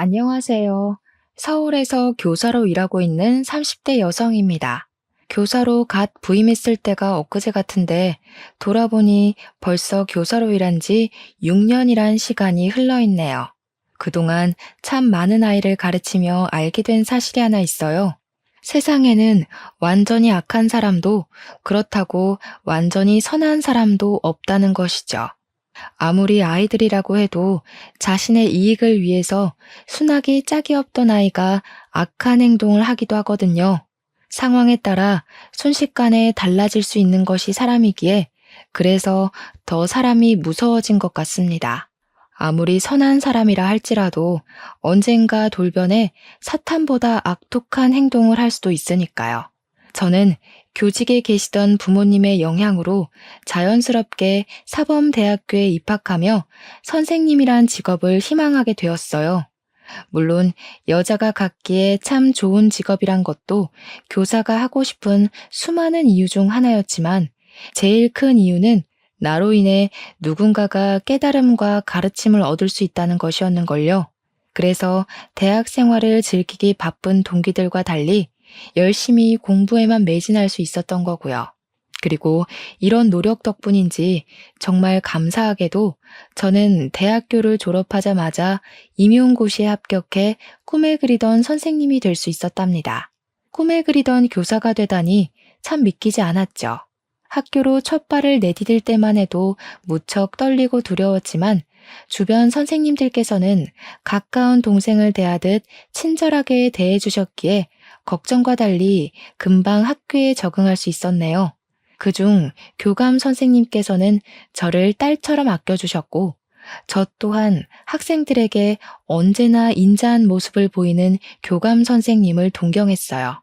안녕하세요. 서울에서 교사로 일하고 있는 30대 여성입니다. 교사로 갓 부임했을 때가 엊그제 같은데 돌아보니 벌써 교사로 일한 지 6년이란 시간이 흘러 있네요. 그동안 참 많은 아이를 가르치며 알게 된 사실이 하나 있어요. 세상에는 완전히 악한 사람도 그렇다고 완전히 선한 사람도 없다는 것이죠. 아무리 아이들이라고 해도 자신의 이익을 위해서 순하기 짝이 없던 아이가 악한 행동을 하기도 하거든요. 상황에 따라 순식간에 달라질 수 있는 것이 사람이기에 그래서 더 사람이 무서워진 것 같습니다. 아무리 선한 사람이라 할지라도 언젠가 돌변해 사탄보다 악독한 행동을 할 수도 있으니까요. 저는 교직에 계시던 부모님의 영향으로 자연스럽게 사범대학교에 입학하며 선생님이란 직업을 희망하게 되었어요. 물론 여자가 갖기에 참 좋은 직업이란 것도 교사가 하고 싶은 수많은 이유 중 하나였지만 제일 큰 이유는 나로 인해 누군가가 깨달음과 가르침을 얻을 수 있다는 것이었는걸요. 그래서 대학 생활을 즐기기 바쁜 동기들과 달리 열심히 공부에만 매진할 수 있었던 거고요. 그리고 이런 노력 덕분인지 정말 감사하게도 저는 대학교를 졸업하자마자 임용고시에 합격해 꿈에 그리던 선생님이 될 수 있었답니다. 꿈에 그리던 교사가 되다니 참 믿기지 않았죠. 학교로 첫 발을 내디딜 때만 해도 무척 떨리고 두려웠지만 주변 선생님들께서는 가까운 동생을 대하듯 친절하게 대해주셨기에 걱정과 달리 금방 학교에 적응할 수 있었네요. 그중 교감 선생님께서는 저를 딸처럼 아껴주셨고, 저 또한 학생들에게 언제나 인자한 모습을 보이는 교감 선생님을 동경했어요.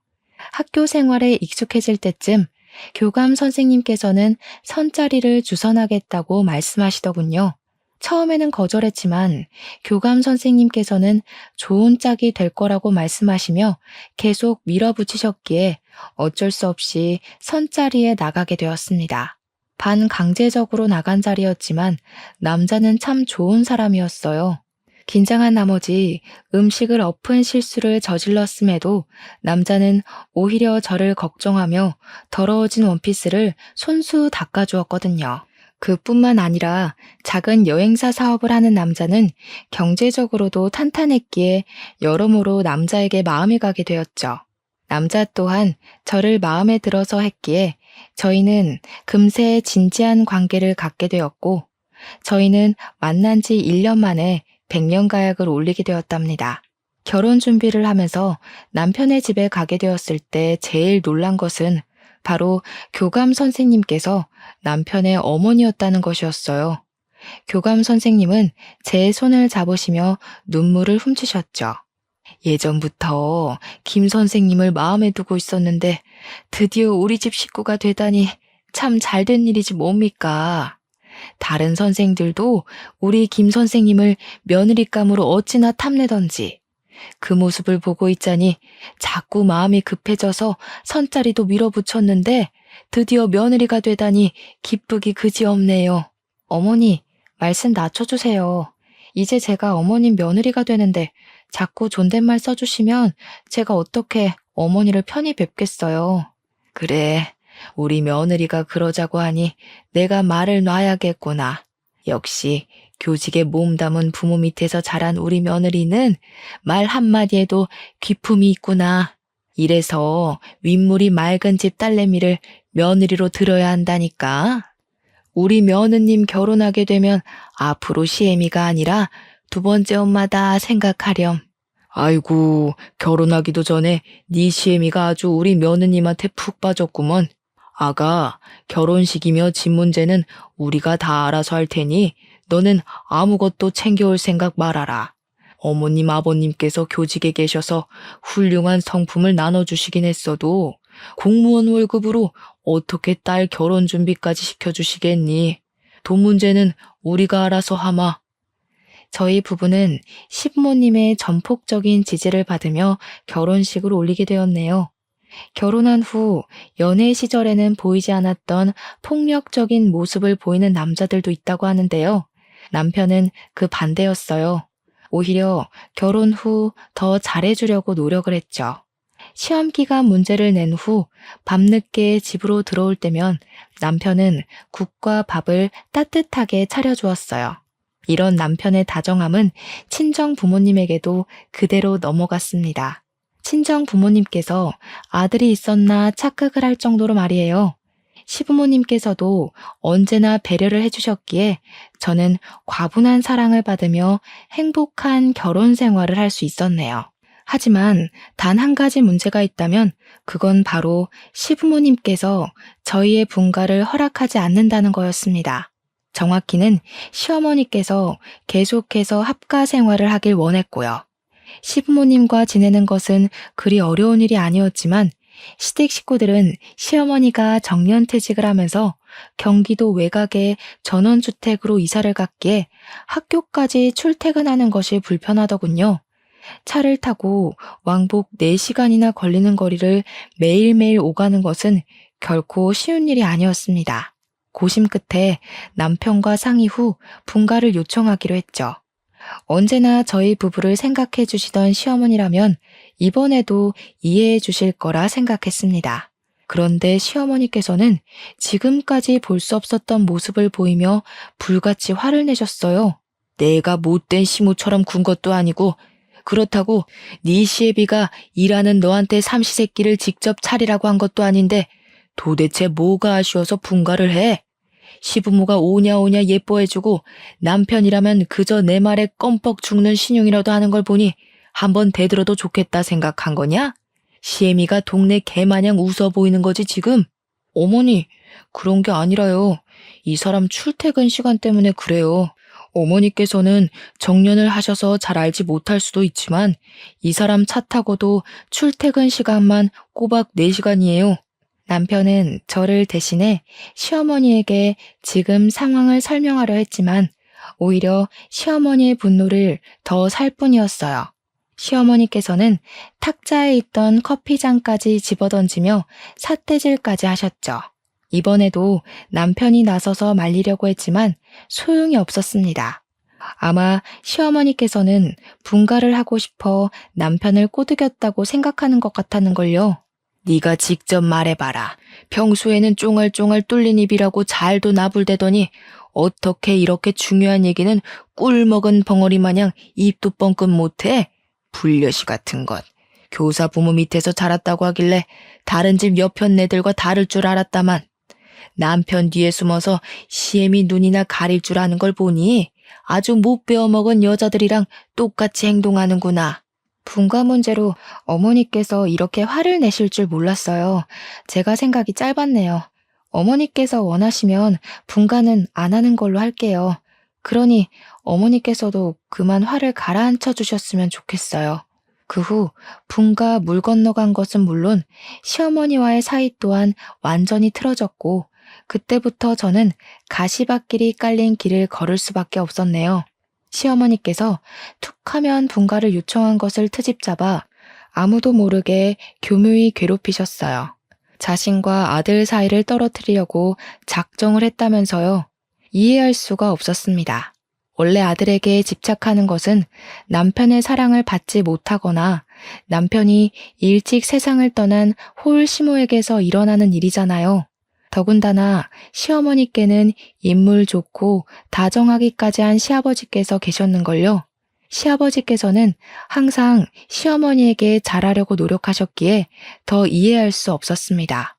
학교 생활에 익숙해질 때쯤 교감 선생님께서는 선자리를 주선하겠다고 말씀하시더군요. 처음에는 거절했지만 교감 선생님께서는 좋은 짝이 될 거라고 말씀하시며 계속 밀어붙이셨기에 어쩔 수 없이 선자리에 나가게 되었습니다. 반강제적으로 나간 자리였지만 남자는 참 좋은 사람이었어요. 긴장한 나머지 음식을 엎은 실수를 저질렀음에도 남자는 오히려 저를 걱정하며 더러워진 원피스를 손수 닦아주었거든요. 그뿐만 아니라 작은 여행사 사업을 하는 남자는 경제적으로도 탄탄했기에 여러모로 남자에게 마음이 가게 되었죠. 남자 또한 저를 마음에 들어서 했기에 저희는 금세 진지한 관계를 갖게 되었고, 저희는 만난 지 1년 만에 백년가약을 올리게 되었답니다. 결혼 준비를 하면서 남편의 집에 가게 되었을 때 제일 놀란 것은 바로 교감 선생님께서 남편의 어머니였다는 것이었어요. 교감 선생님은 제 손을 잡으시며 눈물을 훔치셨죠. 예전부터 김 선생님을 마음에 두고 있었는데 드디어 우리 집 식구가 되다니 참 잘된 일이지 뭡니까? 다른 선생들도 우리 김 선생님을 며느리감으로 어찌나 탐내던지 그 모습을 보고 있자니 자꾸 마음이 급해져서 선자리도 밀어붙였는데 드디어 며느리가 되다니 기쁘기 그지없네요. 어머니, 말씀 낮춰주세요. 이제 제가 어머님 며느리가 되는데 자꾸 존댓말 써주시면 제가 어떻게 어머니를 편히 뵙겠어요. 그래, 우리 며느리가 그러자고 하니 내가 말을 놔야겠구나. 역시 교직에 몸담은 부모 밑에서 자란 우리 며느리는 말 한마디에도 귀품이 있구나. 이래서 윗물이 맑은 집 딸내미를 며느리로 들어야 한다니까. 우리 며느님 결혼하게 되면 앞으로 시애미가 아니라 두 번째 엄마다 생각하렴. 아이고, 결혼하기도 전에 네 시애미가 아주 우리 며느님한테 푹 빠졌구먼. 아가, 결혼식이며 집 문제는 우리가 다 알아서 할 테니 너는 아무것도 챙겨올 생각 말아라. 어머님, 아버님께서 교직에 계셔서 훌륭한 성품을 나눠주시긴 했어도 공무원 월급으로 어떻게 딸 결혼 준비까지 시켜주시겠니? 돈 문제는 우리가 알아서 하마. 저희 부부는 시부모님의 전폭적인 지지를 받으며 결혼식을 올리게 되었네요. 결혼한 후 연애 시절에는 보이지 않았던 폭력적인 모습을 보이는 남자들도 있다고 하는데요. 남편은 그 반대였어요. 오히려 결혼 후 더 잘해주려고 노력을 했죠. 시험 기간 문제를 낸 후 밤늦게 집으로 들어올 때면 남편은 국과 밥을 따뜻하게 차려주었어요. 이런 남편의 다정함은 친정 부모님에게도 그대로 넘어갔습니다. 친정 부모님께서 아들이 있었나 착각을 할 정도로 말이에요. 시부모님께서도 언제나 배려를 해주셨기에 저는 과분한 사랑을 받으며 행복한 결혼 생활을 할 수 있었네요. 하지만 단 한 가지 문제가 있다면 그건 바로 시부모님께서 저희의 분가를 허락하지 않는다는 거였습니다. 정확히는 시어머니께서 계속해서 합가 생활을 하길 원했고요. 시부모님과 지내는 것은 그리 어려운 일이 아니었지만 시댁 식구들은 시어머니가 정년퇴직을 하면서 경기도 외곽의 전원주택으로 이사를 갔기에 학교까지 출퇴근하는 것이 불편하더군요. 차를 타고 왕복 4시간이나 걸리는 거리를 매일매일 오가는 것은 결코 쉬운 일이 아니었습니다. 고심 끝에 남편과 상의 후 분가를 요청하기로 했죠. 언제나 저희 부부를 생각해 주시던 시어머니라면 이번에도 이해해 주실 거라 생각했습니다. 그런데 시어머니께서는 지금까지 볼 수 없었던 모습을 보이며 불같이 화를 내셨어요. 내가 못된 시모처럼 군 것도 아니고 그렇다고 네 시애비가 일하는 너한테 삼시세끼를 직접 차리라고 한 것도 아닌데 도대체 뭐가 아쉬워서 분가를 해? 시부모가 오냐오냐 예뻐해주고 남편이라면 그저 내 말에 껌뻑 죽는 신용이라도 하는 걸 보니 한번 대들어도 좋겠다 생각한 거냐? 시애미가 동네 개마냥 웃어 보이는 거지 지금? 어머니, 그런 게 아니라요. 이 사람 출퇴근 시간 때문에 그래요. 어머니께서는 정년을 하셔서 잘 알지 못할 수도 있지만 이 사람 차 타고도 출퇴근 시간만 꼬박 4시간이에요. 남편은 저를 대신해 시어머니에게 지금 상황을 설명하려 했지만 오히려 시어머니의 분노를 더 살 뿐이었어요. 시어머니께서는 탁자에 있던 커피잔까지 집어던지며 삿대질까지 하셨죠. 이번에도 남편이 나서서 말리려고 했지만 소용이 없었습니다. 아마 시어머니께서는 분가를 하고 싶어 남편을 꼬드겼다고 생각하는 것 같았는걸요. 네가 직접 말해봐라. 평소에는 쫑알쫑알 뚫린 입이라고 잘도 나불대더니 어떻게 이렇게 중요한 얘기는 꿀 먹은 벙어리 마냥 입도 뻥끗 못해? 불려시 같은 것. 교사 부모 밑에서 자랐다고 하길래 다른 집 옆편 애들과 다를 줄 알았다만 남편 뒤에 숨어서 시애미 눈이나 가릴 줄 아는 걸 보니 아주 못 배워먹은 여자들이랑 똑같이 행동하는구나. 분가 문제로 어머니께서 이렇게 화를 내실 줄 몰랐어요. 제가 생각이 짧았네요. 어머니께서 원하시면 분가는 안 하는 걸로 할게요. 그러니 어머니께서도 그만 화를 가라앉혀 주셨으면 좋겠어요. 그 후 분가 물 건너간 것은 물론 시어머니와의 사이 또한 완전히 틀어졌고 그때부터 저는 가시밭길이 깔린 길을 걸을 수밖에 없었네요. 시어머니께서 툭하면 분가를 요청한 것을 트집 잡아 아무도 모르게 교묘히 괴롭히셨어요. 자신과 아들 사이를 떨어뜨리려고 작정을 했다면서요. 이해할 수가 없었습니다. 원래 아들에게 집착하는 것은 남편의 사랑을 받지 못하거나 남편이 일찍 세상을 떠난 홀시모에게서 일어나는 일이잖아요. 더군다나 시어머니께는 인물 좋고 다정하기까지 한 시아버지께서 계셨는걸요. 시아버지께서는 항상 시어머니에게 잘하려고 노력하셨기에 더 이해할 수 없었습니다.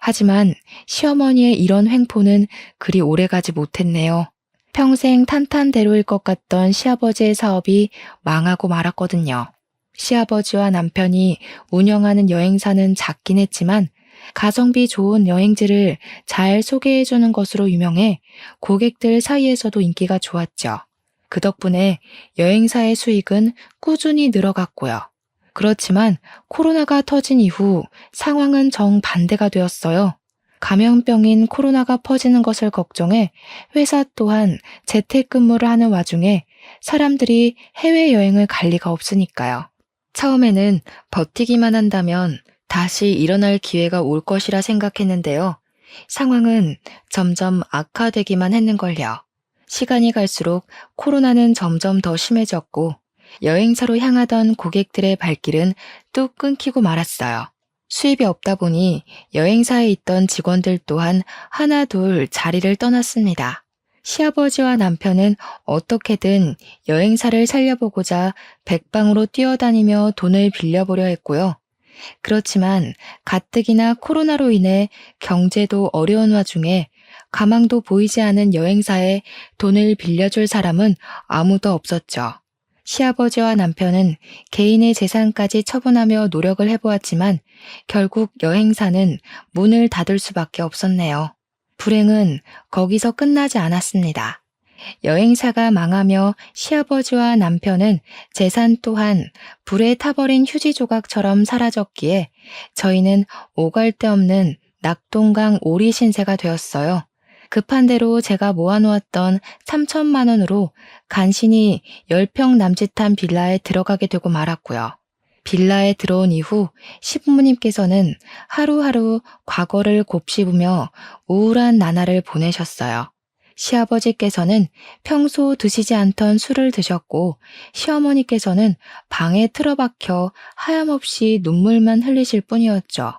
하지만 시어머니의 이런 횡포는 그리 오래가지 못했네요. 평생 탄탄대로일 것 같던 시아버지의 사업이 망하고 말았거든요. 시아버지와 남편이 운영하는 여행사는 작긴 했지만 가성비 좋은 여행지를 잘 소개해주는 것으로 유명해 고객들 사이에서도 인기가 좋았죠. 그 덕분에 여행사의 수익은 꾸준히 늘어갔고요. 그렇지만 코로나가 터진 이후 상황은 정반대가 되었어요. 감염병인 코로나가 퍼지는 것을 걱정해 회사 또한 재택근무를 하는 와중에 사람들이 해외여행을 갈 리가 없으니까요. 처음에는 버티기만 한다면 다시 일어날 기회가 올 것이라 생각했는데요. 상황은 점점 악화되기만 했는걸요. 시간이 갈수록 코로나는 점점 더 심해졌고 여행사로 향하던 고객들의 발길은 뚝 끊기고 말았어요. 수입이 없다 보니 여행사에 있던 직원들 또한 하나 둘 자리를 떠났습니다. 시아버지와 남편은 어떻게든 여행사를 살려보고자 백방으로 뛰어다니며 돈을 빌려보려 했고요. 그렇지만 가뜩이나 코로나로 인해 경제도 어려운 와중에 가망도 보이지 않은 여행사에 돈을 빌려줄 사람은 아무도 없었죠. 시아버지와 남편은 개인의 재산까지 처분하며 노력을 해보았지만 결국 여행사는 문을 닫을 수밖에 없었네요. 불행은 거기서 끝나지 않았습니다. 여행사가 망하며 시아버지와 남편은 재산 또한 불에 타버린 휴지 조각처럼 사라졌기에 저희는 오갈 데 없는 낙동강 오리 신세가 되었어요. 급한 대로 제가 모아놓았던 3천만 원으로 간신히 10평 남짓한 빌라에 들어가게 되고 말았고요. 빌라에 들어온 이후 시부모님께서는 하루하루 과거를 곱씹으며 우울한 나날을 보내셨어요. 시아버지께서는 평소 드시지 않던 술을 드셨고 시어머니께서는 방에 틀어박혀 하염없이 눈물만 흘리실 뿐이었죠.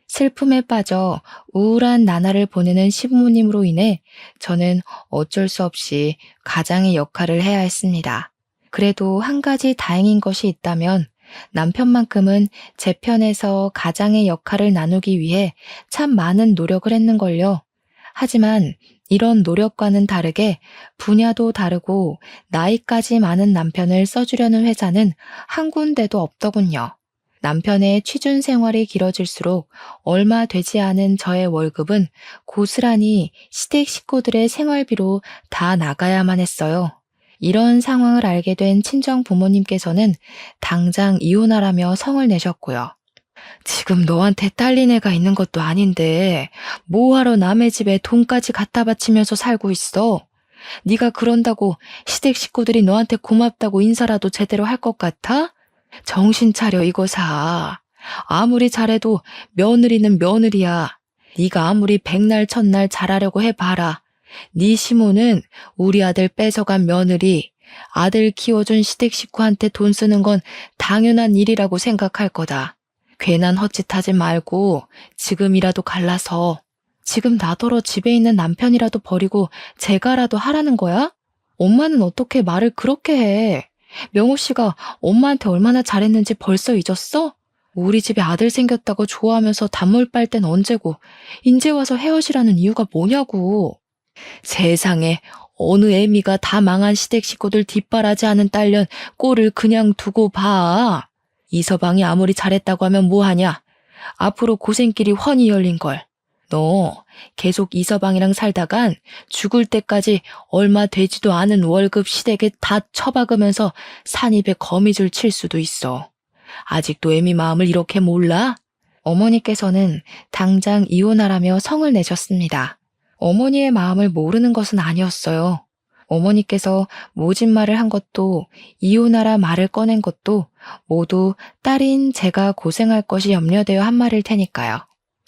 슬픔에 빠져 우울한 나날을 보내는 시부모님으로 인해 저는 어쩔 수 없이 가장의 역할을 해야 했습니다. 그래도 한 가지 다행인 것이 있다면 남편만큼은 제 편에서 가장의 역할을 나누기 위해 참 많은 노력을 했는걸요. 하지만 이런 노력과는 다르게 분야도 다르고 나이까지 많은 남편을 써주려는 회사는 한 군데도 없더군요. 남편의 취준 생활이 길어질수록 얼마 되지 않은 저의 월급은 고스란히 시댁 식구들의 생활비로 다 나가야만 했어요. 이런 상황을 알게 된 친정 부모님께서는 당장 이혼하라며 성을 내셨고요. 지금 너한테 딸린 애가 있는 것도 아닌데 뭐하러 남의 집에 돈까지 갖다 바치면서 살고 있어? 네가 그런다고 시댁 식구들이 너한테 고맙다고 인사라도 제대로 할 것 같아? 정신 차려 이거사. 아무리 잘해도 며느리는 며느리야. 네가 아무리 백날 첫날 잘하려고 해봐라. 네 시모는 우리 아들 뺏어간 며느리, 아들 키워준 시댁 식구한테 돈 쓰는 건 당연한 일이라고 생각할 거다. 괜한 헛짓하지 말고 지금이라도 갈라서 지금 나더러 집에 있는 남편이라도 버리고 제가라도 하라는 거야? 엄마는 어떻게 말을 그렇게 해? 명호 씨가 엄마한테 얼마나 잘했는지 벌써 잊었어? 우리 집에 아들 생겼다고 좋아하면서 단물 빨 땐 언제고 인제 와서 헤어지라는 이유가 뭐냐고. 세상에 어느 애미가 다 망한 시댁 식구들 뒷바라지 하는 딸년 꼴을 그냥 두고 봐. 이서방이 아무리 잘했다고 하면 뭐하냐. 앞으로 고생길이 훤히 열린걸. 너 계속 이서방이랑 살다간 죽을 때까지 얼마 되지도 않은 월급 시댁에 다 처박으면서 산입에 거미줄 칠 수도 있어. 아직도 애미 마음을 이렇게 몰라? 어머니께서는 당장 이혼하라며 성을 내셨습니다. 어머니의 마음을 모르는 것은 아니었어요. 어머니께서 모진 말을 한 것도 이혼하라 말을 꺼낸 것도 모두 딸인 제가 고생할 것이 염려되어 한 말일 테니까요.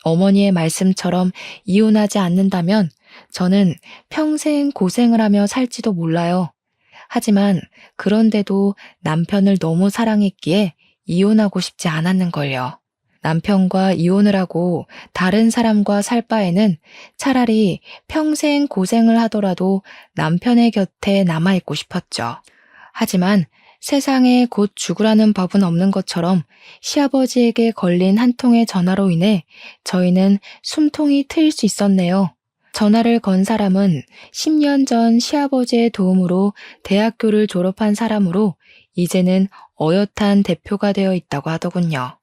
어머니의 말씀처럼 이혼하지 않는다면 저는 평생 고생을 하며 살지도 몰라요. 하지만 그런데도 남편을 너무 사랑했기에 이혼하고 싶지 않았는걸요. 남편과 이혼을 하고 다른 사람과 살 바에는 차라리 평생 고생을 하더라도 남편의 곁에 남아있고 싶었죠. 하지만 세상에 곧 죽으라는 법은 없는 것처럼 시아버지에게 걸린 한 통의 전화로 인해 저희는 숨통이 트일 수 있었네요. 전화를 건 사람은 10년 전 시아버지의 도움으로 대학교를 졸업한 사람으로 이제는 어엿한 대표가 되어 있다고 하더군요.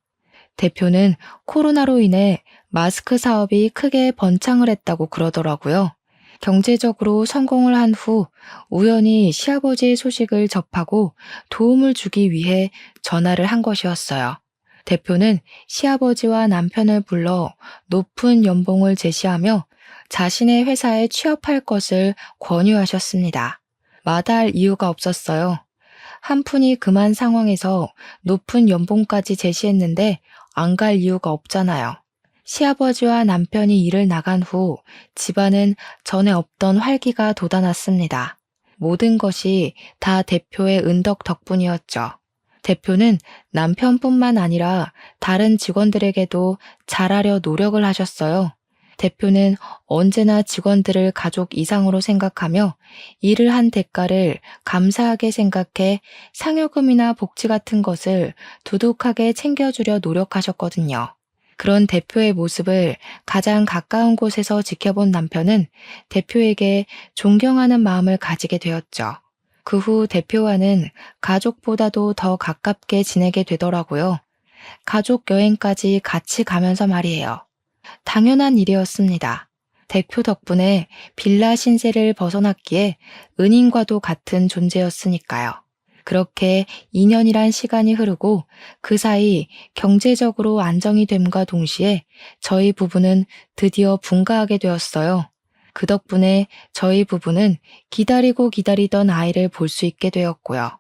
대표는 코로나로 인해 마스크 사업이 크게 번창을 했다고 그러더라고요. 경제적으로 성공을 한 후 우연히 시아버지의 소식을 접하고 도움을 주기 위해 전화를 한 것이었어요. 대표는 시아버지와 남편을 불러 높은 연봉을 제시하며 자신의 회사에 취업할 것을 권유하셨습니다. 마다할 이유가 없었어요. 한 푼이 금한 상황에서 높은 연봉까지 제시했는데 안 갈 이유가 없잖아요. 시아버지와 남편이 일을 나간 후 집안은 전에 없던 활기가 돋아났습니다. 모든 것이 다 대표의 은덕 덕분이었죠. 대표는 남편뿐만 아니라 다른 직원들에게도 잘하려 노력을 하셨어요. 대표는 언제나 직원들을 가족 이상으로 생각하며 일을 한 대가를 감사하게 생각해 상여금이나 복지 같은 것을 두둑하게 챙겨주려 노력하셨거든요. 그런 대표의 모습을 가장 가까운 곳에서 지켜본 남편은 대표에게 존경하는 마음을 가지게 되었죠. 그 후 대표와는 가족보다도 더 가깝게 지내게 되더라고요. 가족 여행까지 같이 가면서 말이에요. 당연한 일이었습니다. 대표 덕분에 빌라 신세를 벗어났기에 은인과도 같은 존재였으니까요. 그렇게 2년이란 시간이 흐르고 그 사이 경제적으로 안정이 됨과 동시에 저희 부부는 드디어 분가하게 되었어요. 그 덕분에 저희 부부는 기다리고 기다리던 아이를 볼 수 있게 되었고요.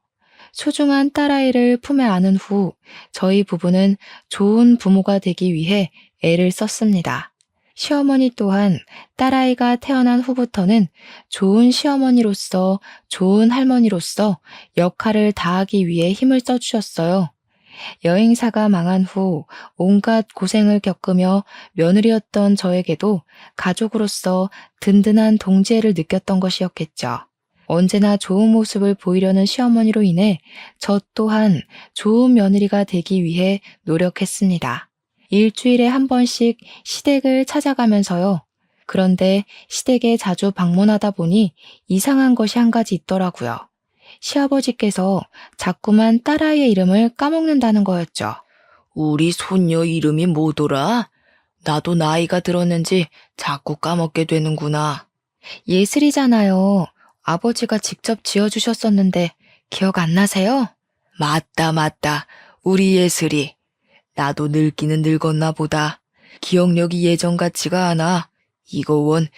소중한 딸아이를 품에 안은 후 저희 부부는 좋은 부모가 되기 위해 애를 썼습니다. 시어머니 또한 딸아이가 태어난 후부터는 좋은 시어머니로서, 좋은 할머니로서 역할을 다하기 위해 힘을 써주셨어요. 여행사가 망한 후 온갖 고생을 겪으며 며느리였던 저에게도 가족으로서 든든한 동지애를 느꼈던 것이었겠죠. 언제나 좋은 모습을 보이려는 시어머니로 인해 저 또한 좋은 며느리가 되기 위해 노력했습니다. 일주일에 한 번씩 시댁을 찾아가면서요. 그런데 시댁에 자주 방문하다 보니 이상한 것이 한 가지 있더라고요. 시아버지께서 자꾸만 딸아이의 이름을 까먹는다는 거였죠. 우리 손녀 이름이 뭐더라? 나도 나이가 들었는지 자꾸 까먹게 되는구나. 예슬이잖아요. 아버지가 직접 지어주셨었는데 기억 안 나세요? 맞다. 우리 예슬이. 나도 늙기는 늙었나 보다. 기억력이 예전 같지가 않아. 이거 원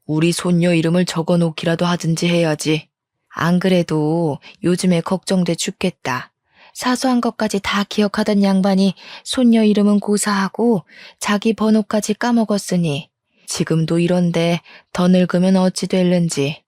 우리 손녀 이름을 적어놓기라도 하든지 해야지. 안 그래도 요즘에 걱정돼 죽겠다. 사소한 것까지 다 기억하던 양반이 손녀 이름은 고사하고 자기 번호까지 까먹었으니 지금도 이런데 더 늙으면 어찌 될는지.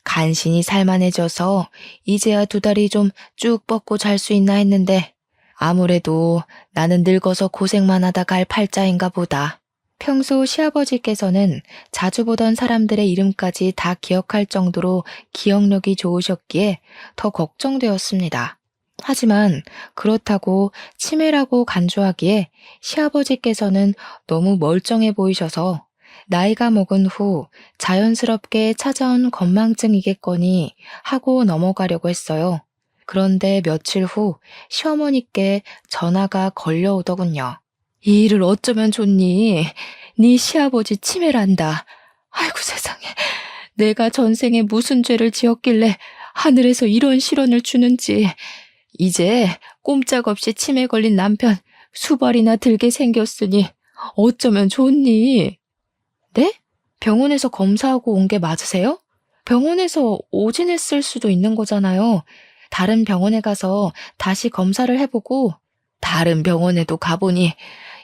간신히 살만해져서 이제야 2다리 좀 쭉 뻗고 잘 수 있나 했는데 아무래도 나는 늙어서 고생만 하다 갈 팔자인가 보다. 평소 시아버지께서는 자주 보던 사람들의 이름까지 다 기억할 정도로 기억력이 좋으셨기에 더 걱정되었습니다. 하지만 그렇다고 치매라고 간주하기에 시아버지께서는 너무 멀쩡해 보이셔서 나이가 먹은 후 자연스럽게 찾아온 건망증이겠거니 하고 넘어가려고 했어요. 그런데 며칠 후 시어머니께 전화가 걸려오더군요. 이 일을 어쩌면 좋니? 네 시아버지 치매란다. 아이고 세상에. 내가 전생에 무슨 죄를 지었길래 하늘에서 이런 실언을 주는지. 이제 꼼짝없이 치매 걸린 남편 수발이나 들게 생겼으니 어쩌면 좋니? 네? 병원에서 검사하고 온 게 맞으세요? 병원에서 오진했을 수도 있는 거잖아요. 다른 병원에 가서 다시 검사를 해보고 다른 병원에도 가보니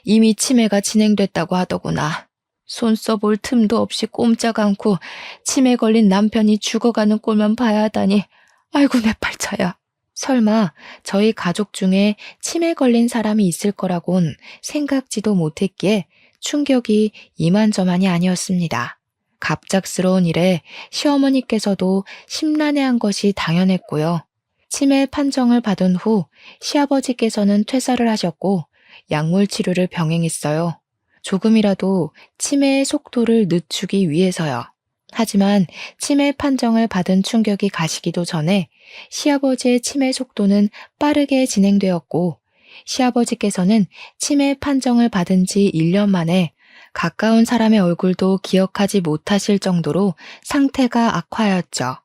이미 치매가 진행됐다고 하더구나. 손 써볼 틈도 없이 꼼짝 않고 치매 걸린 남편이 죽어가는 꼴만 봐야 하다니 아이고 내 팔자야. 설마 저희 가족 중에 치매 걸린 사람이 있을 거라곤 생각지도 못했기에 충격이 이만저만이 아니었습니다. 갑작스러운 일에 시어머니께서도 심란해한 것이 당연했고요. 치매 판정을 받은 후 시아버지께서는 퇴사를 하셨고 약물 치료를 병행했어요. 조금이라도 치매의 속도를 늦추기 위해서요. 하지만 치매 판정을 받은 충격이 가시기도 전에 시아버지의 치매 속도는 빠르게 진행되었고 시아버지께서는 치매 판정을 받은 지 1년 만에 가까운 사람의 얼굴도 기억하지 못하실 정도로 상태가 악화하였죠.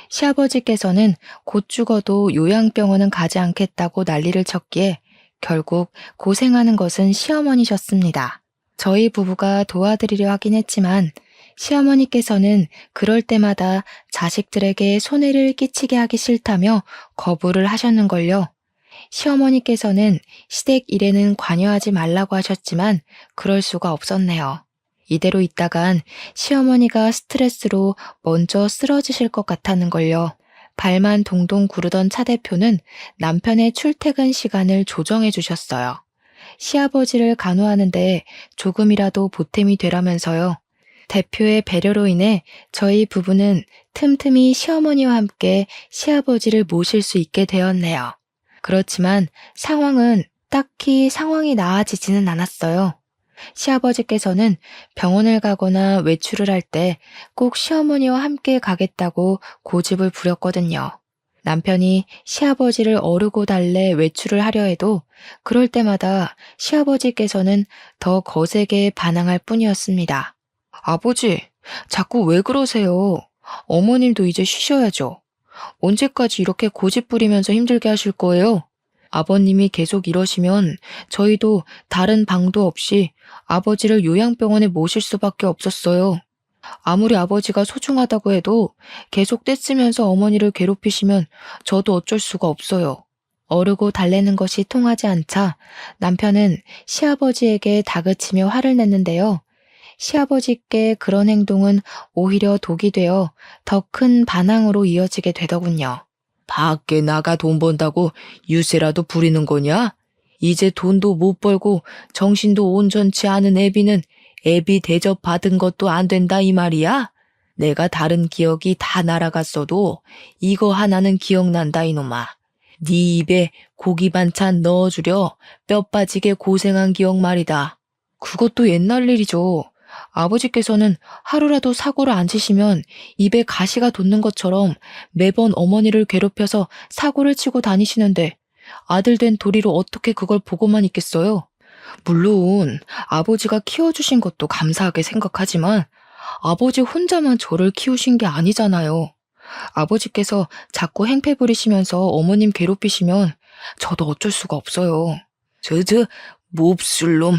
시아버지께서는 곧 죽어도 요양병원은 가지 않겠다고 난리를 쳤기에 결국 고생하는 것은 시어머니셨습니다. 저희 부부가 도와드리려 하긴 했지만 시어머니께서는 그럴 때마다 자식들에게 손해를 끼치게 하기 싫다며 거부를 하셨는걸요. 시어머니께서는 시댁 일에는 관여하지 말라고 하셨지만 그럴 수가 없었네요. 이대로 있다간 시어머니가 스트레스로 먼저 쓰러지실 것 같다는걸요. 발만 동동 구르던 차 대표는 남편의 출퇴근 시간을 조정해 주셨어요. 시아버지를 간호하는데 조금이라도 보탬이 되라면서요. 대표의 배려로 인해 저희 부부는 틈틈이 시어머니와 함께 시아버지를 모실 수 있게 되었네요. 그렇지만 딱히 상황이 나아지지는 않았어요. 시아버지께서는 병원을 가거나 외출을 할 때 꼭 시어머니와 함께 가겠다고 고집을 부렸거든요. 남편이 시아버지를 어르고 달래 외출을 하려 해도 그럴 때마다 시아버지께서는 더 거세게 반항할 뿐이었습니다. 아버지, 자꾸 왜 그러세요? 어머님도 이제 쉬셔야죠. 언제까지 이렇게 고집 부리면서 힘들게 하실 거예요? 아버님이 계속 이러시면 저희도 다른 방도 없이 아버지를 요양병원에 모실 수밖에 없었어요. 아무리 아버지가 소중하다고 해도 계속 떼쓰면서 어머니를 괴롭히시면 저도 어쩔 수가 없어요. 어르고 달래는 것이 통하지 않자 남편은 시아버지에게 다그치며 화를 냈는데요. 시아버지께 그런 행동은 오히려 독이 되어 더 큰 반항으로 이어지게 되더군요. 밖에 나가 돈 번다고 유세라도 부리는 거냐? 이제 돈도 못 벌고 정신도 온전치 않은 애비는 애비 대접 받은 것도 안 된다 이 말이야? 내가 다른 기억이 다 날아갔어도 이거 하나는 기억난다 이놈아. 네 입에 고기 반찬 넣어주려 뼈 빠지게 고생한 기억 말이다. 그것도 옛날 일이죠. 아버지께서는 하루라도 사고를 안 치시면 입에 가시가 돋는 것처럼 매번 어머니를 괴롭혀서 사고를 치고 다니시는데 아들 된 도리로 어떻게 그걸 보고만 있겠어요? 물론 아버지가 키워주신 것도 감사하게 생각하지만 아버지 혼자만 저를 키우신 게 아니잖아요. 아버지께서 자꾸 행패 부리시면서 어머님 괴롭히시면 저도 어쩔 수가 없어요. 몹쓸 놈.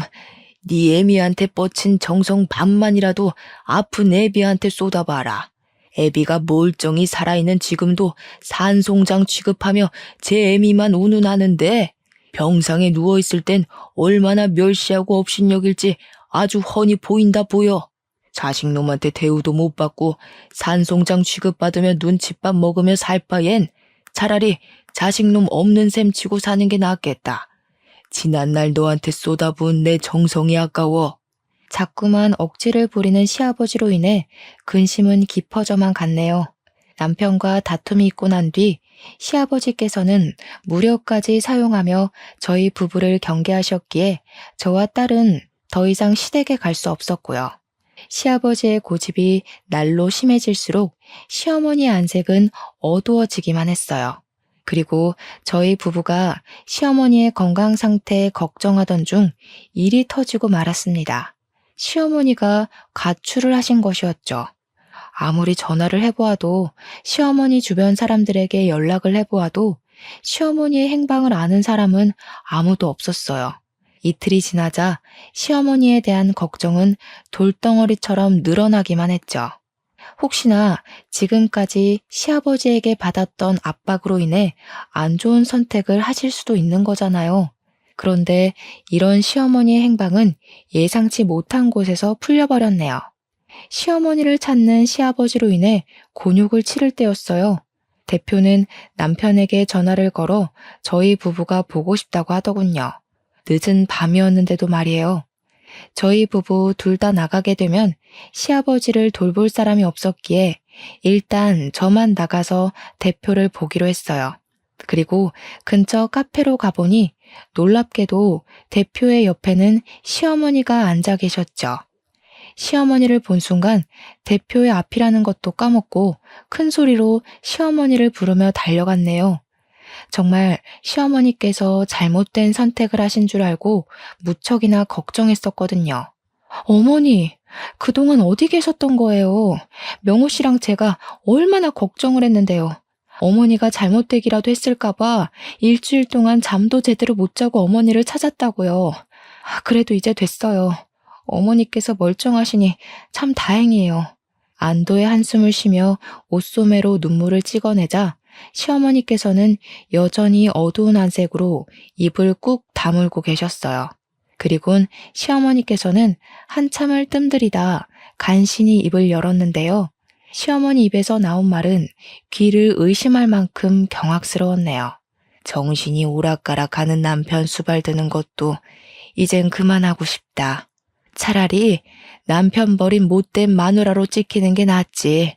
네 애미한테 뻗친 정성 반만이라도 아픈 애비한테 쏟아봐라. 애비가 멀쩡히 살아있는 지금도 산송장 취급하며 제 애미만 운운하는데 병상에 누워있을 땐 얼마나 멸시하고 업신여길지 아주 훤히 보인다 보여. 자식놈한테 대우도 못 받고 산송장 취급받으며 눈칫밥 먹으며 살 바엔 차라리 자식놈 없는 셈 치고 사는 게 낫겠다. 지난날 너한테 쏟아부은 내 정성이 아까워. 자꾸만 억지를 부리는 시아버지로 인해 근심은 깊어져만 갔네요. 남편과 다툼이 있고 난 뒤 시아버지께서는 무력까지 사용하며 저희 부부를 경계하셨기에 저와 딸은 더 이상 시댁에 갈 수 없었고요. 시아버지의 고집이 날로 심해질수록 시어머니의 안색은 어두워지기만 했어요. 그리고 저희 부부가 시어머니의 건강 상태에 걱정하던 중 일이 터지고 말았습니다. 시어머니가 가출을 하신 것이었죠. 아무리 전화를 해보아도 시어머니 주변 사람들에게 연락을 해보아도 시어머니의 행방을 아는 사람은 아무도 없었어요. 이틀이 지나자 시어머니에 대한 걱정은 돌덩어리처럼 늘어나기만 했죠. 혹시나 지금까지 시아버지에게 받았던 압박으로 인해 안 좋은 선택을 하실 수도 있는 거잖아요. 그런데 이런 시어머니의 행방은 예상치 못한 곳에서 풀려버렸네요. 시어머니를 찾는 시아버지로 인해 곤욕을 치를 때였어요. 대표는 남편에게 전화를 걸어 저희 부부가 보고 싶다고 하더군요. 늦은 밤이었는데도 말이에요. 저희 부부 둘 다 나가게 되면 시아버지를 돌볼 사람이 없었기에 일단 저만 나가서 대표를 보기로 했어요. 그리고 근처 카페로 가보니 놀랍게도 대표의 옆에는 시어머니가 앉아 계셨죠. 시어머니를 본 순간 대표의 앞이라는 것도 까먹고 큰 소리로 시어머니를 부르며 달려갔네요. 정말 시어머니께서 잘못된 선택을 하신 줄 알고 무척이나 걱정했었거든요. 어머니, 그동안 어디 계셨던 거예요? 명호 씨랑 제가 얼마나 걱정을 했는데요. 어머니가 잘못되기라도 했을까봐 일주일 동안 잠도 제대로 못 자고 어머니를 찾았다고요. 그래도 이제 됐어요. 어머니께서 멀쩡하시니 참 다행이에요. 안도의 한숨을 쉬며 옷소매로 눈물을 찍어내자 시어머니께서는 여전히 어두운 안색으로 입을 꾹 다물고 계셨어요. 그리곤 시어머니께서는 한참을 뜸들이다 간신히 입을 열었는데요. 시어머니 입에서 나온 말은 귀를 의심할 만큼 경악스러웠네요. 정신이 오락가락하는 남편 수발드는 것도 이젠 그만하고 싶다. 차라리 남편 버린 못된 마누라로 찍히는 게 낫지.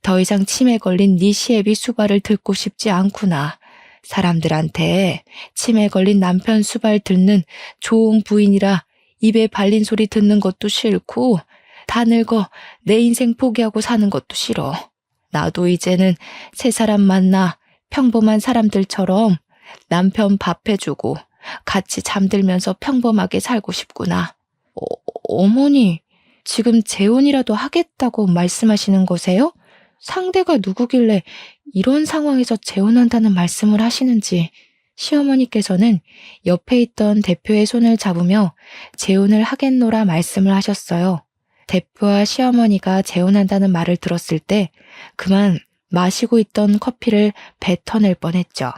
더 이상 치매 걸린 네 시애비 수발을 듣고 싶지 않구나. 사람들한테 치매 걸린 남편 수발 듣는 좋은 부인이라 입에 발린 소리 듣는 것도 싫고 다 늙어 내 인생 포기하고 사는 것도 싫어. 나도 이제는 새 사람 만나 평범한 사람들처럼 남편 밥 해주고 같이 잠들면서 평범하게 살고 싶구나. 어머니, 지금 재혼이라도 하겠다고 말씀하시는 거세요? 상대가 누구길래 이런 상황에서 재혼한다는 말씀을 하시는지. 시어머니께서는 옆에 있던 대표의 손을 잡으며 재혼을 하겠노라 말씀을 하셨어요. 대표와 시어머니가 재혼한다는 말을 들었을 때 그만 마시고 있던 커피를 뱉어낼 뻔했죠.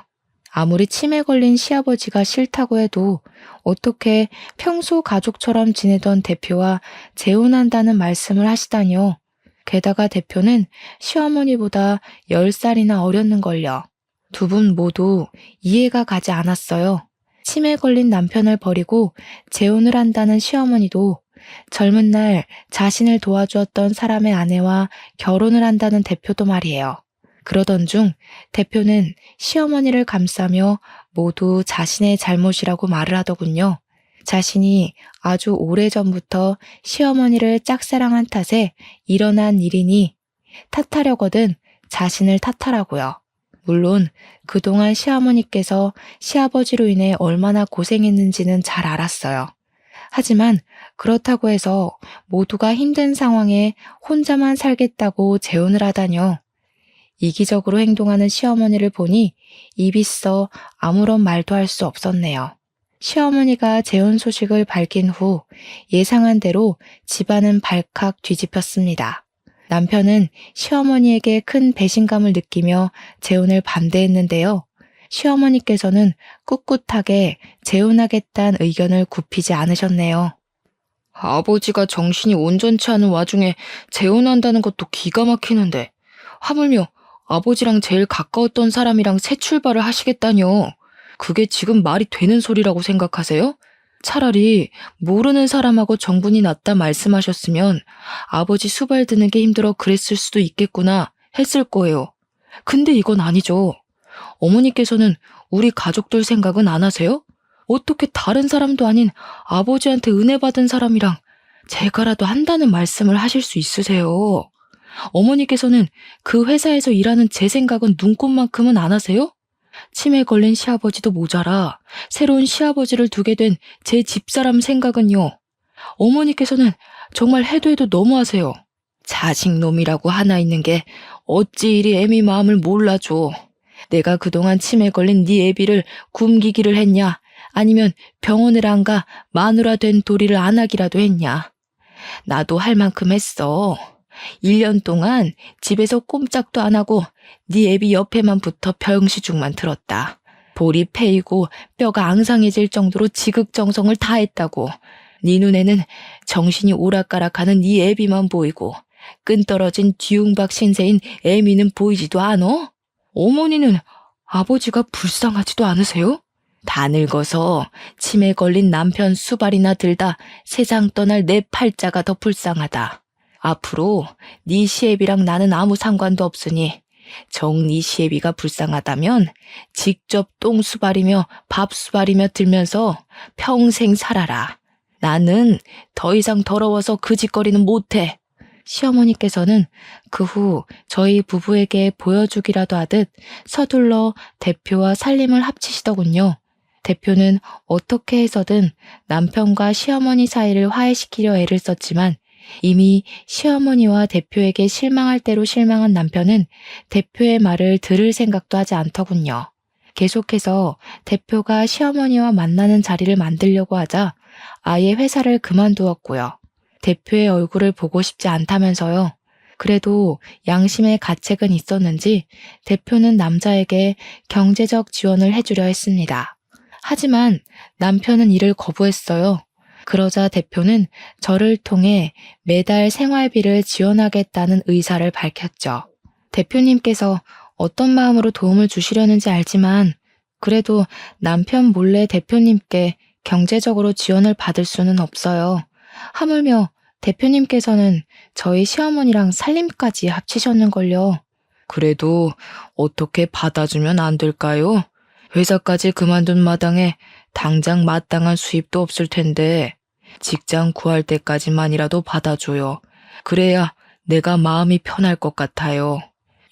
아무리 치매 걸린 시아버지가 싫다고 해도 어떻게 평소 가족처럼 지내던 대표와 재혼한다는 말씀을 하시다니요. 게다가 대표는 시어머니보다 10살이나 어렸는걸요. 두 분 모두 이해가 가지 않았어요. 치매 걸린 남편을 버리고 재혼을 한다는 시어머니도 젊은 날 자신을 도와주었던 사람의 아내와 결혼을 한다는 대표도 말이에요. 그러던 중 대표는 시어머니를 감싸며 모두 자신의 잘못이라고 말을 하더군요. 자신이 아주 오래전부터 시어머니를 짝사랑한 탓에 일어난 일이니 탓하려거든 자신을 탓하라고요. 물론 그동안 시어머니께서 시아버지로 인해 얼마나 고생했는지는 잘 알았어요. 하지만 그렇다고 해서 모두가 힘든 상황에 혼자만 살겠다고 재혼을 하다뇨. 이기적으로 행동하는 시어머니를 보니 입이 써 아무런 말도 할 수 없었네요. 시어머니가 재혼 소식을 밝힌 후 예상한 대로 집안은 발칵 뒤집혔습니다. 남편은 시어머니에게 큰 배신감을 느끼며 재혼을 반대했는데요. 시어머니께서는 꿋꿋하게 재혼하겠다는 의견을 굽히지 않으셨네요. 아버지가 정신이 온전치 않은 와중에 재혼한다는 것도 기가 막히는데 하물며 아버지랑 제일 가까웠던 사람이랑 새 출발을 하시겠다뇨. 그게 지금 말이 되는 소리라고 생각하세요? 차라리 모르는 사람하고 정분이 났다 말씀하셨으면 아버지 수발 드는 게 힘들어 그랬을 수도 있겠구나 했을 거예요. 근데 이건 아니죠. 어머니께서는 우리 가족들 생각은 안 하세요? 어떻게 다른 사람도 아닌 아버지한테 은혜 받은 사람이랑 제가라도 한다는 말씀을 하실 수 있으세요? 어머니께서는 그 회사에서 일하는 제 생각은 눈꼽만큼은 안 하세요? 치매 걸린 시아버지도 모자라 새로운 시아버지를 두게 된 제 집사람 생각은요. 어머니께서는 정말 해도 해도 너무하세요. 자식놈이라고 하나 있는 게 어찌 이리 애미 마음을 몰라줘. 내가 그동안 치매 걸린 네 애비를 굶기기를 했냐? 아니면 병원을 안 가 마누라 된 도리를 안 하기라도 했냐? 나도 할 만큼 했어. 1년 동안 집에서 꼼짝도 안 하고 네 애비 옆에만 붙어 병시죽만 들었다. 볼이 패이고 뼈가 앙상해질 정도로 지극정성을 다했다고. 네 눈에는 정신이 오락가락하는 네 애비만 보이고 끈떨어진 뒤웅박 신세인 애미는 보이지도 않어? 어머니는 아버지가 불쌍하지도 않으세요? 다 늙어서 치매 걸린 남편 수발이나 들다 세상 떠날 내 팔자가 더 불쌍하다. 앞으로 네 시애비랑 나는 아무 상관도 없으니 정 네 시애비가 불쌍하다면 직접 똥 수발이며 밥 수발이며 들면서 평생 살아라. 나는 더 이상 더러워서 그 짓거리는 못해. 시어머니께서는 그 후 저희 부부에게 보여주기라도 하듯 서둘러 대표와 살림을 합치시더군요. 대표는 어떻게 해서든 남편과 시어머니 사이를 화해시키려 애를 썼지만 이미 시어머니와 대표에게 실망할 대로 실망한 남편은 대표의 말을 들을 생각도 하지 않더군요. 계속해서 대표가 시어머니와 만나는 자리를 만들려고 하자 아예 회사를 그만두었고요. 대표의 얼굴을 보고 싶지 않다면서요. 그래도 양심의 가책은 있었는지 대표는 남자에게 경제적 지원을 해주려 했습니다. 하지만 남편은 이를 거부했어요. 그러자 대표는 저를 통해 매달 생활비를 지원하겠다는 의사를 밝혔죠. 대표님께서 어떤 마음으로 도움을 주시려는지 알지만 그래도 남편 몰래 대표님께 경제적으로 지원을 받을 수는 없어요. 하물며 대표님께서는 저희 시어머니랑 살림까지 합치셨는걸요. 그래도 어떻게 받아주면 안 될까요? 회사까지 그만둔 마당에 당장 마땅한 수입도 없을 텐데 직장 구할 때까지만이라도 받아줘요. 그래야 내가 마음이 편할 것 같아요.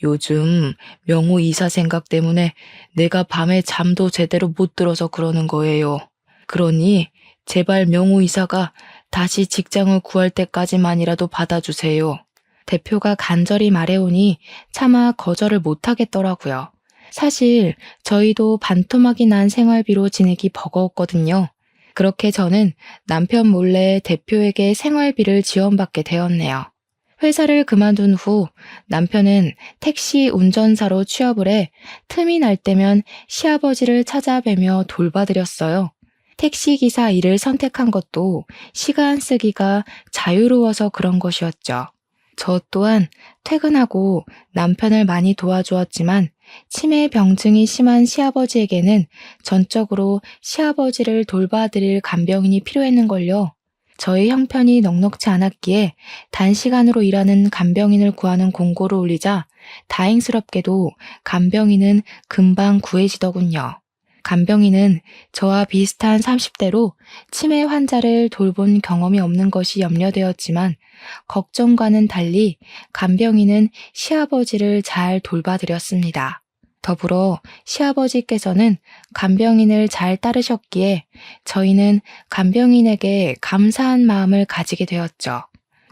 요즘 명호 이사 생각 때문에 내가 밤에 잠도 제대로 못 들어서 그러는 거예요. 그러니 제발 명호 이사가 다시 직장을 구할 때까지만이라도 받아주세요. 대표가 간절히 말해오니 차마 거절을 못하겠더라고요. 사실 저희도 반토막이 난 생활비로 지내기 버거웠거든요. 그렇게 저는 남편 몰래 대표에게 생활비를 지원받게 되었네요. 회사를 그만둔 후 남편은 택시 운전사로 취업을 해 틈이 날 때면 시아버지를 찾아뵈며 돌봐드렸어요. 택시기사 일을 선택한 것도 시간 쓰기가 자유로워서 그런 것이었죠. 저 또한 퇴근하고 남편을 많이 도와주었지만 치매 병증이 심한 시아버지에게는 전적으로 시아버지를 돌봐드릴 간병인이 필요했는걸요. 저희 형편이 넉넉지 않았기에 단시간으로 일하는 간병인을 구하는 공고를 올리자 다행스럽게도 간병인은 금방 구해지더군요. 간병인은 저와 비슷한 30대로 치매 환자를 돌본 경험이 없는 것이 염려되었지만 걱정과는 달리 간병인은 시아버지를 잘 돌봐드렸습니다. 더불어 시아버지께서는 간병인을 잘 따르셨기에 저희는 간병인에게 감사한 마음을 가지게 되었죠.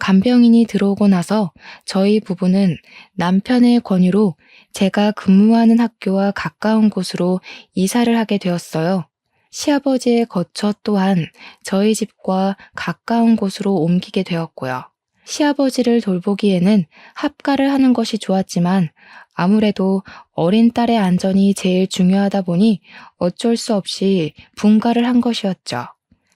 간병인이 들어오고 나서 저희 부부는 남편의 권유로 제가 근무하는 학교와 가까운 곳으로 이사를 하게 되었어요. 시아버지의 거처 또한 저희 집과 가까운 곳으로 옮기게 되었고요. 시아버지를 돌보기에는 합가를 하는 것이 좋았지만 아무래도 어린 딸의 안전이 제일 중요하다 보니 어쩔 수 없이 분가를 한 것이었죠.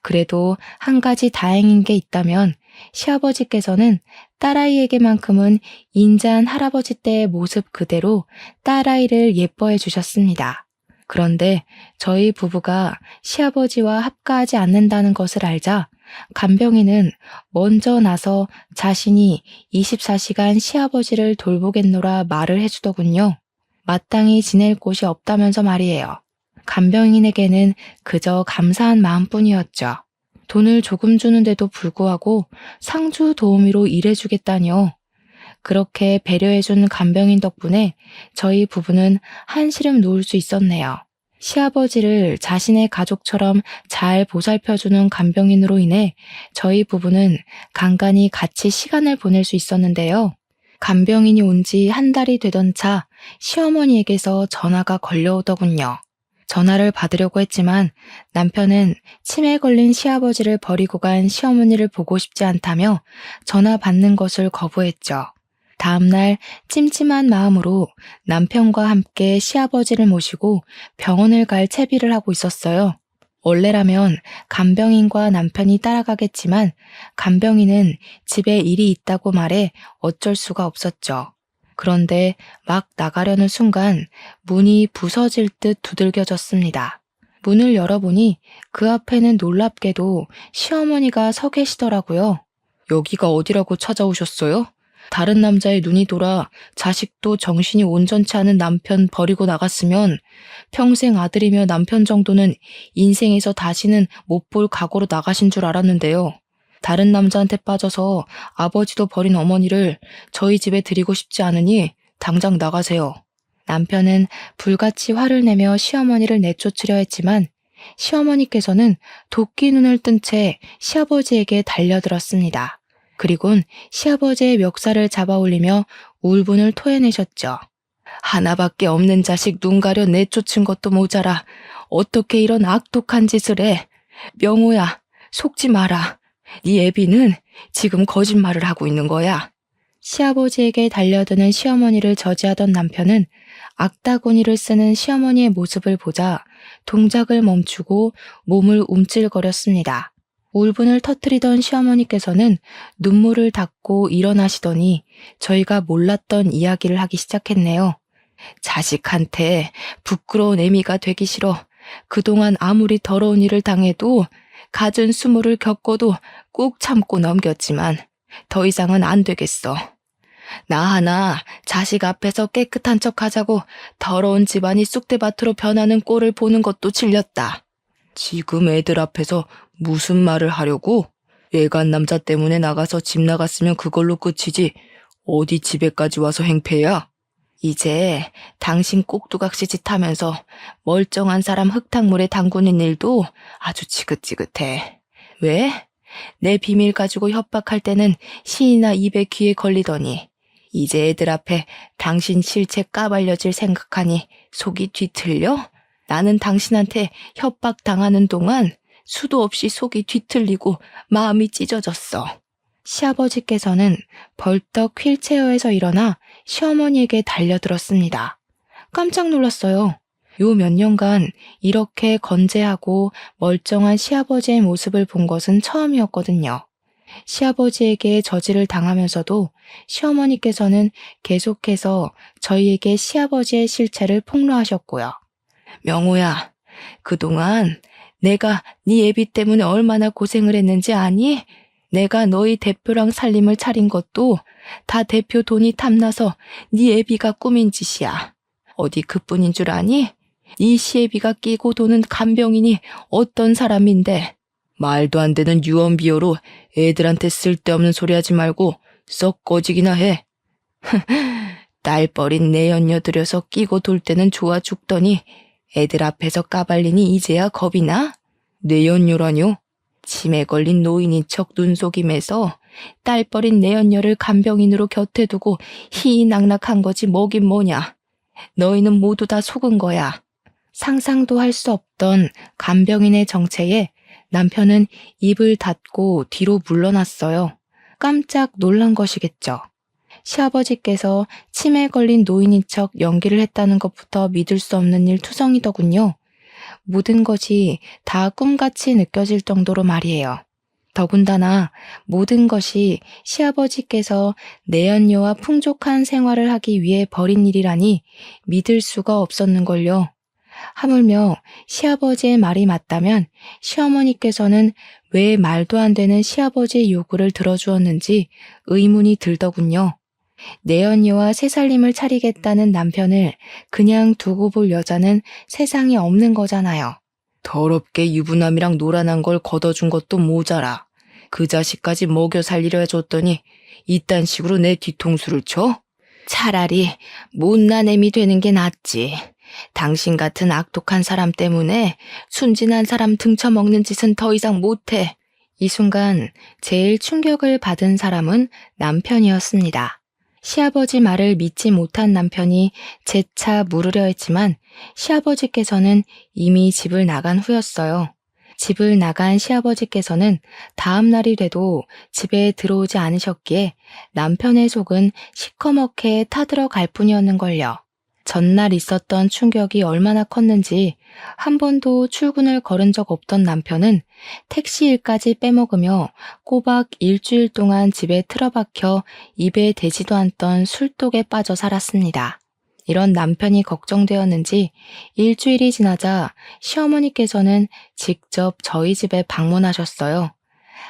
그래도 한 가지 다행인 게 있다면 시아버지께서는 딸아이에게만큼은 인자한 할아버지 때의 모습 그대로 딸아이를 예뻐해 주셨습니다. 그런데 저희 부부가 시아버지와 합가하지 않는다는 것을 알자 간병인은 먼저 나서 자신이 24시간 시아버지를 돌보겠노라 말을 해주더군요. 마땅히 지낼 곳이 없다면서 말이에요. 간병인에게는 그저 감사한 마음뿐이었죠. 돈을 조금 주는데도 불구하고 상주 도우미로 일해주겠다니요. 그렇게 배려해준 간병인 덕분에 저희 부부는 한시름 놓을 수 있었네요. 시아버지를 자신의 가족처럼 잘 보살펴주는 간병인으로 인해 저희 부부는 간간히 같이 시간을 보낼 수 있었는데요. 간병인이 온 지 한 달이 되던 차 시어머니에게서 전화가 걸려오더군요. 전화를 받으려고 했지만 남편은 치매에 걸린 시아버지를 버리고 간 시어머니를 보고 싶지 않다며 전화 받는 것을 거부했죠. 다음날 찜찜한 마음으로 남편과 함께 시아버지를 모시고 병원을 갈 채비를 하고 있었어요. 원래라면 간병인과 남편이 따라가겠지만 간병인은 집에 일이 있다고 말해 어쩔 수가 없었죠. 그런데 막 나가려는 순간 문이 부서질 듯 두들겨졌습니다. 문을 열어보니 그 앞에는 놀랍게도 시어머니가 서 계시더라고요. 여기가 어디라고 찾아오셨어요? 다른 남자의 눈이 돌아 자식도 정신이 온전치 않은 남편 버리고 나갔으면 평생 아들이며 남편 정도는 인생에서 다시는 못 볼 각오로 나가신 줄 알았는데요. 다른 남자한테 빠져서 아버지도 버린 어머니를 저희 집에 들이고 싶지 않으니 당장 나가세요. 남편은 불같이 화를 내며 시어머니를 내쫓으려 했지만 시어머니께서는 도끼 눈을 뜬 채 시아버지에게 달려들었습니다. 그리곤 시아버지의 멱살을 잡아 올리며 울분을 토해내셨죠. 하나밖에 없는 자식 눈 가려 내쫓은 것도 모자라 어떻게 이런 악독한 짓을 해. 명호야, 속지 마라. 네 애비는 지금 거짓말을 하고 있는 거야. 시아버지에게 달려드는 시어머니를 저지하던 남편은 악다구니를 쓰는 시어머니의 모습을 보자 동작을 멈추고 몸을 움찔거렸습니다. 울분을 터뜨리던 시어머니께서는 눈물을 닦고 일어나시더니 저희가 몰랐던 이야기를 하기 시작했네요. 자식한테 부끄러운 애미가 되기 싫어. 그동안 아무리 더러운 일을 당해도 갖은 수모를 겪어도 꾹 참고 넘겼지만 더 이상은 안 되겠어. 나 하나 자식 앞에서 깨끗한 척하자고 더러운 집안이 쑥대밭으로 변하는 꼴을 보는 것도 질렸다. 지금 애들 앞에서 무슨 말을 하려고? 외간 남자 때문에 나가서 집 나갔으면 그걸로 끝이지. 어디 집에까지 와서 행패야? 이제 당신 꼭두각시 짓 하면서 멀쩡한 사람 흙탕물에 담그는 일도 아주 지긋지긋해. 왜? 내 비밀 가지고 협박할 때는 신이나 입에 귀에 걸리더니 이제 애들 앞에 당신 실체 까발려질 생각하니 속이 뒤틀려? 나는 당신한테 협박당하는 동안 수도 없이 속이 뒤틀리고 마음이 찢어졌어. 시아버지께서는 벌떡 휠체어에서 일어나 시어머니에게 달려들었습니다. 깜짝 놀랐어요. 요 몇 년간 이렇게 건재하고 멀쩡한 시아버지의 모습을 본 것은 처음이었거든요. 시아버지에게 저지를 당하면서도 시어머니께서는 계속해서 저희에게 시아버지의 실체를 폭로하셨고요. 명호야, 그동안 내가 네 애비 때문에 얼마나 고생을 했는지 아니? 내가 너희 대표랑 살림을 차린 것도 다 대표 돈이 탐나서 네 애비가 꾸민 짓이야. 어디 그뿐인 줄 아니? 네 시애비가 끼고 도는 간병인이 어떤 사람인데. 말도 안 되는 유언비어로 애들한테 쓸데없는 소리 하지 말고 썩 꺼지기나 해. 딸버린 내연녀 들여서 끼고 돌 때는 좋아 죽더니 애들 앞에서 까발리니 이제야 겁이 나? 내연녀라뇨? 치매 걸린 노인인 척 눈속임에서 딸버린 내연녀를 간병인으로 곁에 두고 희희낙낙한 거지 뭐긴 뭐냐. 너희는 모두 다 속은 거야. 상상도 할 수 없던 간병인의 정체에 남편은 입을 닫고 뒤로 물러났어요. 깜짝 놀란 것이겠죠. 시아버지께서 치매에 걸린 노인인 척 연기를 했다는 것부터 믿을 수 없는 일 투성이더군요. 모든 것이 다 꿈같이 느껴질 정도로 말이에요. 더군다나 모든 것이 시아버지께서 내연녀와 풍족한 생활을 하기 위해 벌인 일이라니 믿을 수가 없었는걸요. 하물며 시아버지의 말이 맞다면 시어머니께서는 왜 말도 안 되는 시아버지의 요구를 들어주었는지 의문이 들더군요. 내연녀와 새살림을 차리겠다는 남편을 그냥 두고 볼 여자는 세상에 없는 거잖아요. 더럽게 유부남이랑 노란한 걸 걷어준 것도 모자라. 그 자식까지 먹여 살리려 해줬더니 이딴 식으로 내 뒤통수를 쳐? 차라리 못난 애미 되는 게 낫지. 당신 같은 악독한 사람 때문에 순진한 사람 등쳐먹는 짓은 더 이상 못해. 이 순간 제일 충격을 받은 사람은 남편이었습니다. 시아버지 말을 믿지 못한 남편이 재차 물으려 했지만 시아버지께서는 이미 집을 나간 후였어요. 집을 나간 시아버지께서는 다음 날이 돼도 집에 들어오지 않으셨기에 남편의 속은 시커멓게 타들어갈 뿐이었는걸요. 전날 있었던 충격이 얼마나 컸는지 한 번도 출근을 걸은 적 없던 남편은 택시 일까지 빼먹으며 꼬박 일주일 동안 집에 틀어박혀 입에 대지도 않던 술독에 빠져 살았습니다. 이런 남편이 걱정되었는지 일주일이 지나자 시어머니께서는 직접 저희 집에 방문하셨어요.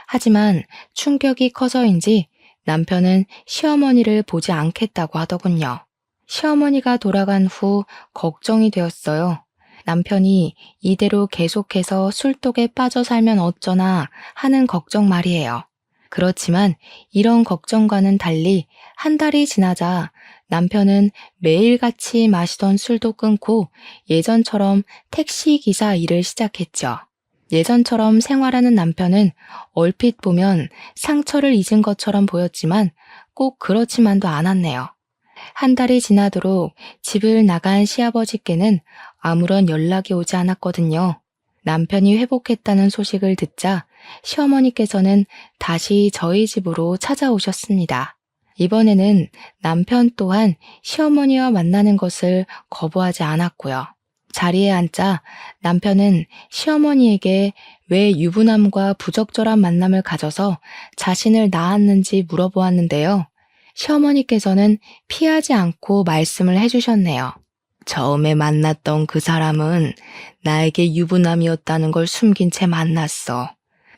하지만 충격이 커서인지 남편은 시어머니를 보지 않겠다고 하더군요. 시어머니가 돌아간 후 걱정이 되었어요. 남편이 이대로 계속해서 술독에 빠져 살면 어쩌나 하는 걱정 말이에요. 그렇지만 이런 걱정과는 달리 한 달이 지나자 남편은 매일같이 마시던 술도 끊고 예전처럼 택시기사 일을 시작했죠. 예전처럼 생활하는 남편은 얼핏 보면 상처를 잊은 것처럼 보였지만 꼭 그렇지만도 않았네요. 한 달이 지나도록 집을 나간 시아버지께는 아무런 연락이 오지 않았거든요. 남편이 회복했다는 소식을 듣자 시어머니께서는 다시 저희 집으로 찾아오셨습니다. 이번에는 남편 또한 시어머니와 만나는 것을 거부하지 않았고요. 자리에 앉자 남편은 시어머니에게 왜 유부남과 부적절한 만남을 가져서 자신을 낳았는지 물어보았는데요. 시어머니께서는 피하지 않고 말씀을 해주셨네요. 처음에 만났던 그 사람은 나에게 유부남이었다는 걸 숨긴 채 만났어.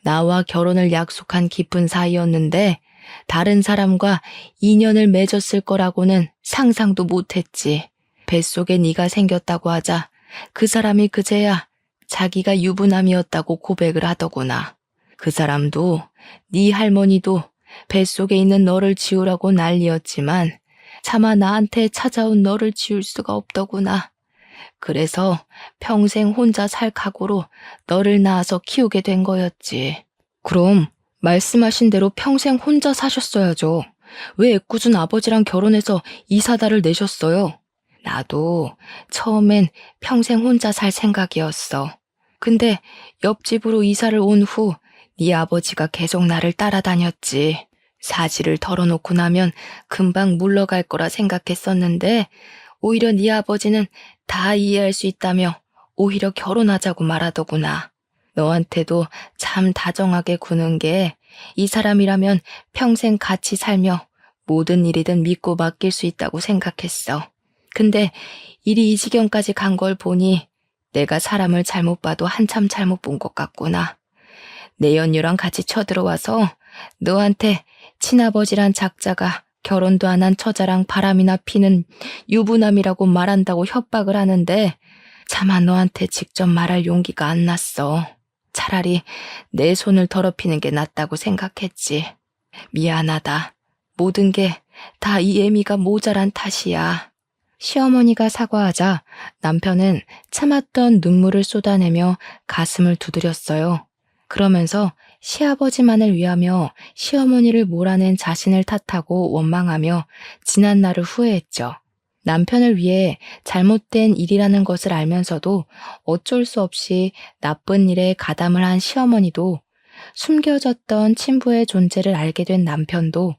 나와 결혼을 약속한 깊은 사이였는데 다른 사람과 인연을 맺었을 거라고는 상상도 못했지. 뱃속에 네가 생겼다고 하자 그 사람이 그제야 자기가 유부남이었다고 고백을 하더구나. 그 사람도 네 할머니도 뱃속에 있는 너를 지우라고 난리였지만 차마 나한테 찾아온 너를 지울 수가 없더구나. 그래서 평생 혼자 살 각오로 너를 낳아서 키우게 된 거였지. 그럼 말씀하신 대로 평생 혼자 사셨어야죠. 왜 애꿎은 아버지랑 결혼해서 이사다를 내셨어요? 나도 처음엔 평생 혼자 살 생각이었어. 근데 옆집으로 이사를 온 후 네 아버지가 계속 나를 따라다녔지. 사실을 털어놓고 나면 금방 물러갈 거라 생각했었는데 오히려 네 아버지는 다 이해할 수 있다며 오히려 결혼하자고 말하더구나. 너한테도 참 다정하게 구는 게 이 사람이라면 평생 같이 살며 모든 일이든 믿고 맡길 수 있다고 생각했어. 근데 일이 이 지경까지 간 걸 보니 내가 사람을 잘못 봐도 한참 잘못 본 것 같구나. 내 연유랑 같이 쳐들어와서 너한테 친아버지란 작자가 결혼도 안 한 처자랑 바람이나 피는 유부남이라고 말한다고 협박을 하는데 차마 너한테 직접 말할 용기가 안 났어. 차라리 내 손을 더럽히는 게 낫다고 생각했지. 미안하다. 모든 게 다 이 애미가 모자란 탓이야. 시어머니가 사과하자 남편은 참았던 눈물을 쏟아내며 가슴을 두드렸어요. 그러면서 시아버지만을 위하며 시어머니를 몰아낸 자신을 탓하고 원망하며 지난 날을 후회했죠. 남편을 위해 잘못된 일이라는 것을 알면서도 어쩔 수 없이 나쁜 일에 가담을 한 시어머니도 숨겨졌던 친부의 존재를 알게 된 남편도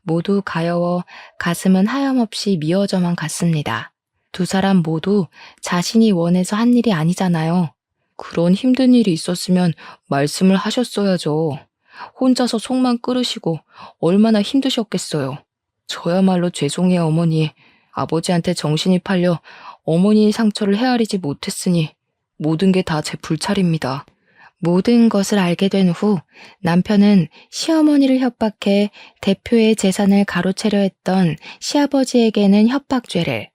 모두 가여워 가슴은 하염없이 미어져만 갔습니다. 두 사람 모두 자신이 원해서 한 일이 아니잖아요. 그런 힘든 일이 있었으면 말씀을 하셨어야죠. 혼자서 속만 끓으시고 얼마나 힘드셨겠어요. 저야말로 죄송해요, 어머니. 아버지한테 정신이 팔려 어머니의 상처를 헤아리지 못했으니 모든 게 다 제 불찰입니다. 모든 것을 알게 된 후 남편은 시어머니를 협박해 대표의 재산을 가로채려 했던 시아버지에게는 협박죄를,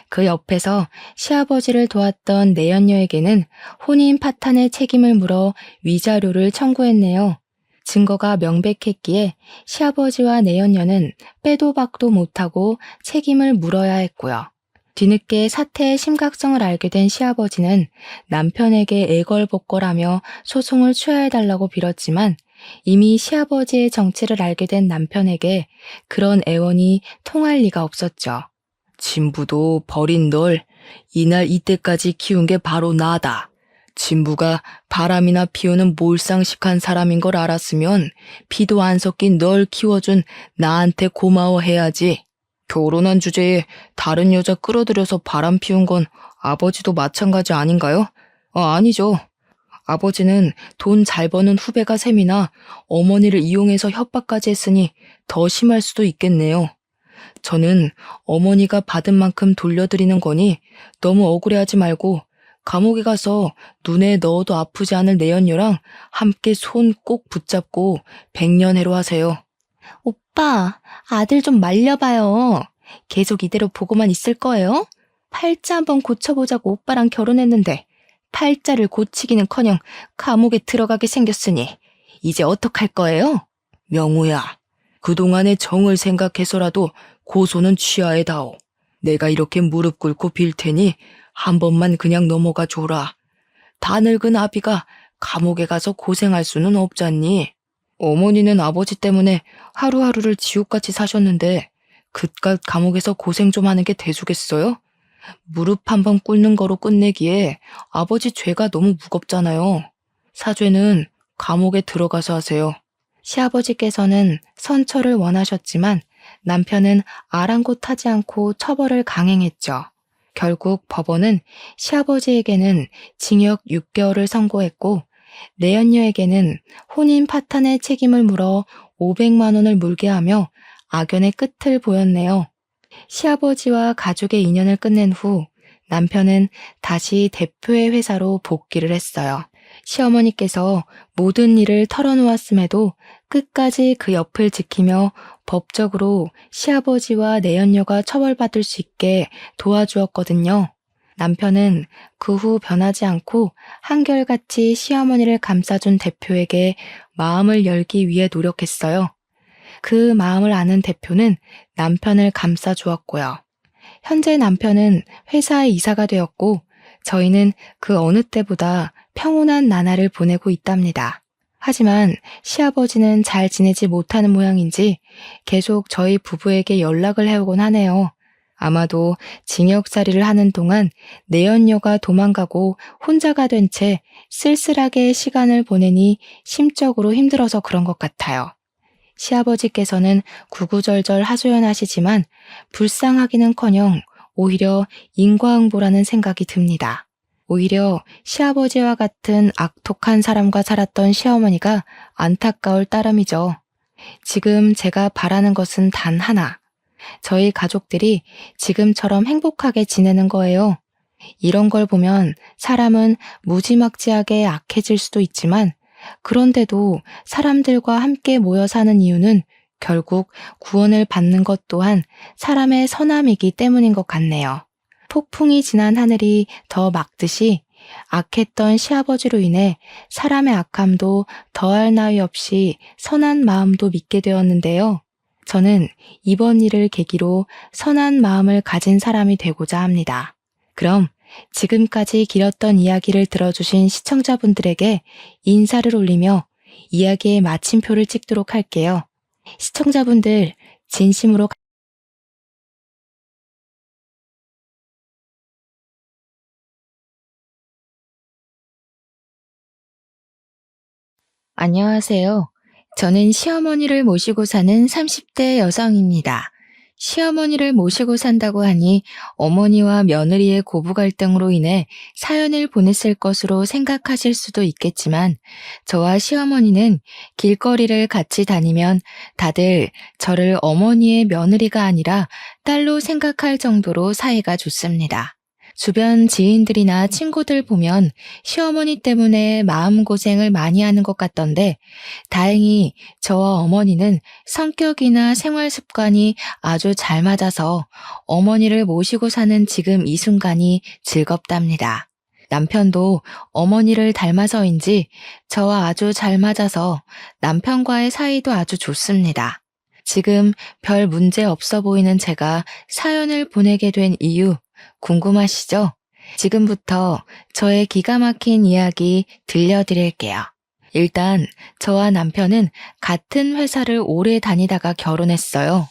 그 옆에서 시아버지를 도왔던 내연녀에게는 혼인 파탄의 책임을 물어 위자료를 청구했네요. 증거가 명백했기에 시아버지와 내연녀는 빼도 박도 못하고 책임을 물어야 했고요. 뒤늦게 사태의 심각성을 알게 된 시아버지는 남편에게 애걸복걸하며 소송을 취하해달라고 빌었지만 이미 시아버지의 정체를 알게 된 남편에게 그런 애원이 통할 리가 없었죠. 진부도 버린 널 이날 이때까지 키운 게 바로 나다. 진부가 바람이나 피우는 몰상식한 사람인 걸 알았으면 피도 안 섞인 널 키워준 나한테 고마워해야지. 결혼한 주제에 다른 여자 끌어들여서 바람 피운 건 아버지도 마찬가지 아닌가요? 아니죠. 아버지는 돈 잘 버는 후배가 셈이나 어머니를 이용해서 협박까지 했으니 더 심할 수도 있겠네요. 저는 어머니가 받은 만큼 돌려드리는 거니 너무 억울해하지 말고 감옥에 가서 눈에 넣어도 아프지 않을 내연녀랑 함께 손 꼭 붙잡고 백년해로 하세요. 오빠, 아들 좀 말려봐요. 계속 이대로 보고만 있을 거예요? 팔자 한번 고쳐보자고 오빠랑 결혼했는데 팔자를 고치기는커녕 감옥에 들어가게 생겼으니 이제 어떡할 거예요? 명우야, 그동안의 정을 생각해서라도 고소는 취하해다오. 내가 이렇게 무릎 꿇고 빌 테니 한 번만 그냥 넘어가 줘라. 다 늙은 아비가 감옥에 가서 고생할 수는 없잖니. 어머니는 아버지 때문에 하루하루를 지옥같이 사셨는데 그깟 감옥에서 고생 좀 하는 게 대수겠어요? 무릎 한 번 꿇는 거로 끝내기에 아버지 죄가 너무 무겁잖아요. 사죄는 감옥에 들어가서 하세요. 시아버지께서는 선처를 원하셨지만 남편은 아랑곳하지 않고 처벌을 강행했죠. 결국 법원은 시아버지에게는 징역 6개월을 선고했고 내연녀에게는 혼인 파탄의 책임을 물어 500만 원을 물게 하며 악연의 끝을 보였네요. 시아버지와 가족의 인연을 끝낸 후 남편은 다시 대표의 회사로 복귀를 했어요. 시어머니께서 모든 일을 털어놓았음에도 끝까지 그 옆을 지키며 법적으로 시아버지와 내연녀가 처벌받을 수 있게 도와주었거든요. 남편은 그 후 변하지 않고 한결같이 시어머니를 감싸준 대표에게 마음을 열기 위해 노력했어요. 그 마음을 아는 대표는 남편을 감싸주었고요. 현재 남편은 회사의 이사가 되었고 저희는 그 어느 때보다 평온한 나날을 보내고 있답니다. 하지만 시아버지는 잘 지내지 못하는 모양인지 계속 저희 부부에게 연락을 해오곤 하네요. 아마도 징역살이를 하는 동안 내연녀가 도망가고 혼자가 된 채 쓸쓸하게 시간을 보내니 심적으로 힘들어서 그런 것 같아요. 시아버지께서는 구구절절 하소연하시지만 불쌍하기는커녕 오히려 인과응보라는 생각이 듭니다. 오히려 시아버지와 같은 악독한 사람과 살았던 시어머니가 안타까울 따름이죠. 지금 제가 바라는 것은 단 하나. 저희 가족들이 지금처럼 행복하게 지내는 거예요. 이런 걸 보면 사람은 무지막지하게 악해질 수도 있지만 그런데도 사람들과 함께 모여 사는 이유는 결국 구원을 받는 것 또한 사람의 선함이기 때문인 것 같네요. 폭풍이 지난 하늘이 더 막듯이 악했던 시아버지로 인해 사람의 악함도 더할 나위 없이 선한 마음도 믿게 되었는데요. 저는 이번 일을 계기로 선한 마음을 가진 사람이 되고자 합니다. 그럼 지금까지 길었던 이야기를 들어주신 시청자분들에게 인사를 올리며 이야기의 마침표를 찍도록 할게요. 시청자분들, 진심으로 안녕하세요. 저는 시어머니를 모시고 사는 30대 여성입니다. 시어머니를 모시고 산다고 하니 어머니와 며느리의 고부 갈등으로 인해 사연을 보냈을 것으로 생각하실 수도 있겠지만 저와 시어머니는 길거리를 같이 다니면 다들 저를 어머니의 며느리가 아니라 딸로 생각할 정도로 사이가 좋습니다. 주변 지인들이나 친구들 보면 시어머니 때문에 마음고생을 많이 하는 것 같던데 다행히 저와 어머니는 성격이나 생활 습관이 아주 잘 맞아서 어머니를 모시고 사는 지금 이 순간이 즐겁답니다. 남편도 어머니를 닮아서인지 저와 아주 잘 맞아서 남편과의 사이도 아주 좋습니다. 지금 별 문제 없어 보이는 제가 사연을 보내게 된 이유 궁금하시죠? 지금부터 저의 기가 막힌 이야기 들려드릴게요. 일단 저와 남편은 같은 회사를 오래 다니다가 결혼했어요.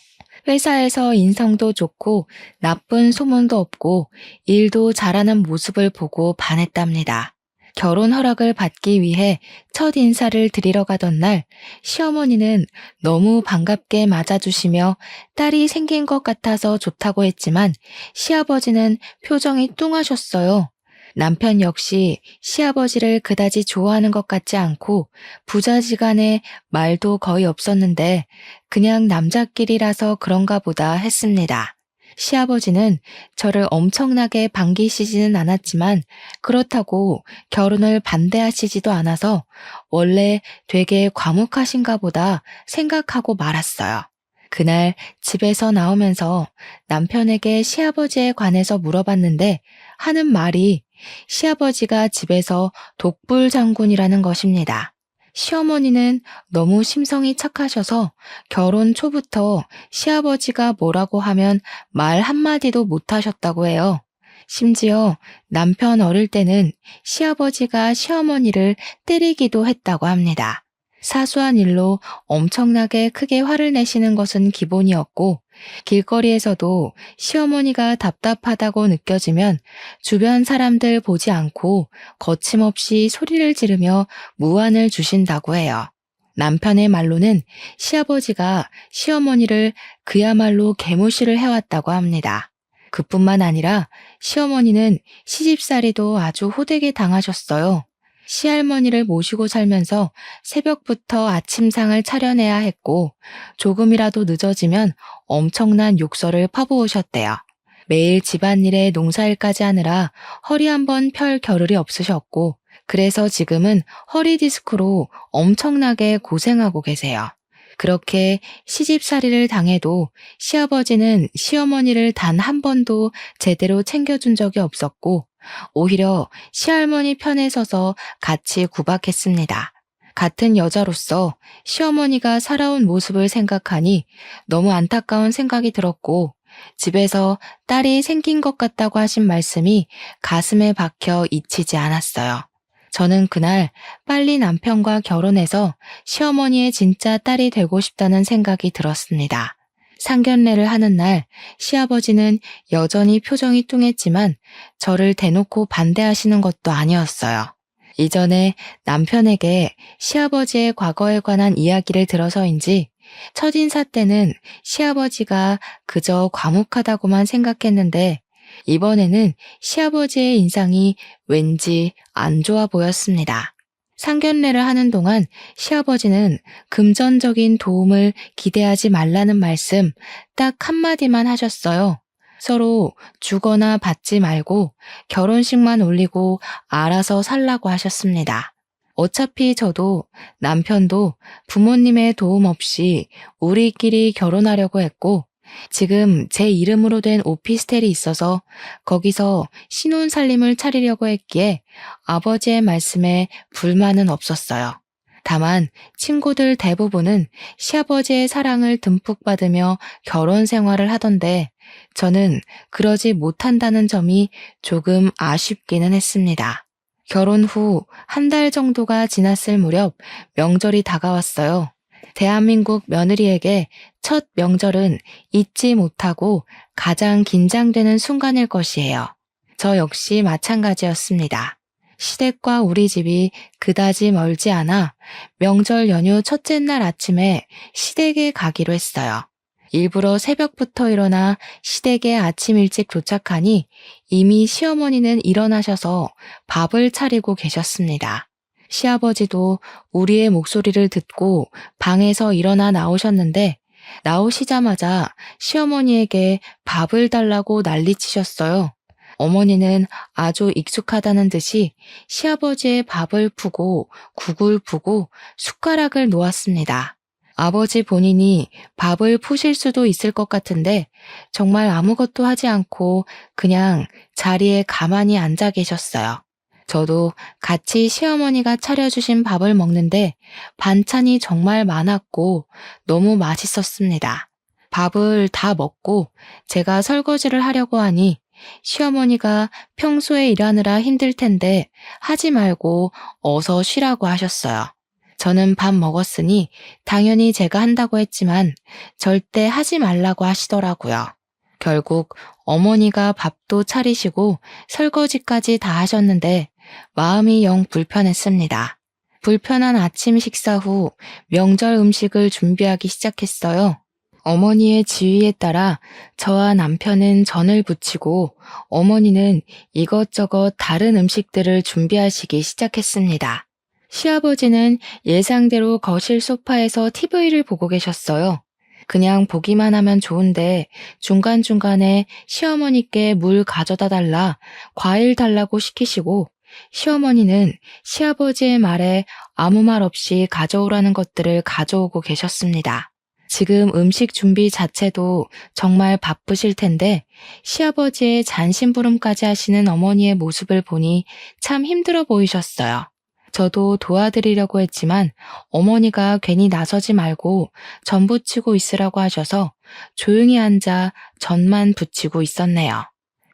회사에서 인성도 좋고 나쁜 소문도 없고 일도 잘하는 모습을 보고 반했답니다. 결혼 허락을 받기 위해 첫 인사를 드리러 가던 날 시어머니는 너무 반갑게 맞아주시며 딸이 생긴 것 같아서 좋다고 했지만 시아버지는 표정이 뚱하셨어요. 남편 역시 시아버지를 그다지 좋아하는 것 같지 않고 부자지간에 말도 거의 없었는데 그냥 남자끼리라서 그런가 보다 했습니다. 시아버지는 저를 엄청나게 반기시지는 않았지만 그렇다고 결혼을 반대하시지도 않아서 원래 되게 과묵하신가 보다 생각하고 말았어요. 그날 집에서 나오면서 남편에게 시아버지에 관해서 물어봤는데 하는 말이 시아버지가 집에서 독불 장군이라는 것입니다. 시어머니는 너무 심성이 착하셔서 결혼 초부터 시아버지가 뭐라고 하면 말 한마디도 못하셨다고 해요. 심지어 남편 어릴 때는 시아버지가 시어머니를 때리기도 했다고 합니다. 사소한 일로 엄청나게 크게 화를 내시는 것은 기본이었고 길거리에서도 시어머니가 답답하다고 느껴지면 주변 사람들 보지 않고 거침없이 소리를 지르며 무안을 주신다고 해요. 남편의 말로는 시아버지가 시어머니를 그야말로 개무시를 해왔다고 합니다. 그뿐만 아니라 시어머니는 시집살이도 아주 호되게 당하셨어요. 시할머니를 모시고 살면서 새벽부터 아침상을 차려내야 했고 조금이라도 늦어지면 엄청난 욕설을 퍼부으셨대요. 매일 집안일에 농사일까지 하느라 허리 한번 펼 겨를이 없으셨고 그래서 지금은 허리 디스크로 엄청나게 고생하고 계세요. 그렇게 시집살이를 당해도 시아버지는 시어머니를 단 한 번도 제대로 챙겨준 적이 없었고 오히려 시할머니 편에 서서 같이 구박했습니다. 같은 여자로서 시어머니가 살아온 모습을 생각하니 너무 안타까운 생각이 들었고 집에서 딸이 생긴 것 같다고 하신 말씀이 가슴에 박혀 잊히지 않았어요. 저는 그날 빨리 남편과 결혼해서 시어머니의 진짜 딸이 되고 싶다는 생각이 들었습니다. 상견례를 하는 날 시아버지는 여전히 표정이 뚱했지만 저를 대놓고 반대하시는 것도 아니었어요. 이전에 남편에게 시아버지의 과거에 관한 이야기를 들어서인지 첫인사 때는 시아버지가 그저 과묵하다고만 생각했는데 이번에는 시아버지의 인상이 왠지 안 좋아 보였습니다. 상견례를 하는 동안 시아버지는 금전적인 도움을 기대하지 말라는 말씀 딱 한마디만 하셨어요. 서로 주거나 받지 말고 결혼식만 올리고 알아서 살라고 하셨습니다. 어차피 저도 남편도 부모님의 도움 없이 우리끼리 결혼하려고 했고 지금 제 이름으로 된 오피스텔이 있어서 거기서 신혼살림을 차리려고 했기에 아버지의 말씀에 불만은 없었어요. 다만 친구들 대부분은 시아버지의 사랑을 듬뿍 받으며 결혼 생활을 하던데 저는 그러지 못한다는 점이 조금 아쉽기는 했습니다. 결혼 후 한 달 정도가 지났을 무렵 명절이 다가왔어요. 대한민국 며느리에게 첫 명절은 잊지 못하고 가장 긴장되는 순간일 것이에요. 저 역시 마찬가지였습니다. 시댁과 우리 집이 그다지 멀지 않아 명절 연휴 첫째 날 아침에 시댁에 가기로 했어요. 일부러 새벽부터 일어나 시댁에 아침 일찍 도착하니 이미 시어머니는 일어나셔서 밥을 차리고 계셨습니다. 시아버지도 우리의 목소리를 듣고 방에서 일어나 나오셨는데 나오시자마자 시어머니에게 밥을 달라고 난리치셨어요. 어머니는 아주 익숙하다는 듯이 시아버지의 밥을 푸고 국을 푸고 숟가락을 놓았습니다. 아버지 본인이 밥을 푸실 수도 있을 것 같은데 정말 아무것도 하지 않고 그냥 자리에 가만히 앉아 계셨어요. 저도 같이 시어머니가 차려주신 밥을 먹는데 반찬이 정말 많았고 너무 맛있었습니다. 밥을 다 먹고 제가 설거지를 하려고 하니 시어머니가 평소에 일하느라 힘들 텐데 하지 말고 어서 쉬라고 하셨어요. 저는 밥 먹었으니 당연히 제가 한다고 했지만 절대 하지 말라고 하시더라고요. 결국 어머니가 밥도 차리시고 설거지까지 다 하셨는데 마음이 영 불편했습니다. 불편한 아침 식사 후 명절 음식을 준비하기 시작했어요. 어머니의 지휘에 따라 저와 남편은 전을 부치고 어머니는 이것저것 다른 음식들을 준비하시기 시작했습니다. 시아버지는 예상대로 거실 소파에서 TV를 보고 계셨어요. 그냥 보기만 하면 좋은데 중간중간에 시어머니께 물 가져다 달라, 과일 달라고 시키시고 시어머니는 시아버지의 말에 아무 말 없이 가져오라는 것들을 가져오고 계셨습니다. 지금 음식 준비 자체도 정말 바쁘실 텐데 시아버지의 잔심부름까지 하시는 어머니의 모습을 보니 참 힘들어 보이셨어요. 저도 도와드리려고 했지만 어머니가 괜히 나서지 말고 전 부치고 있으라고 하셔서 조용히 앉아 전만 부치고 있었네요.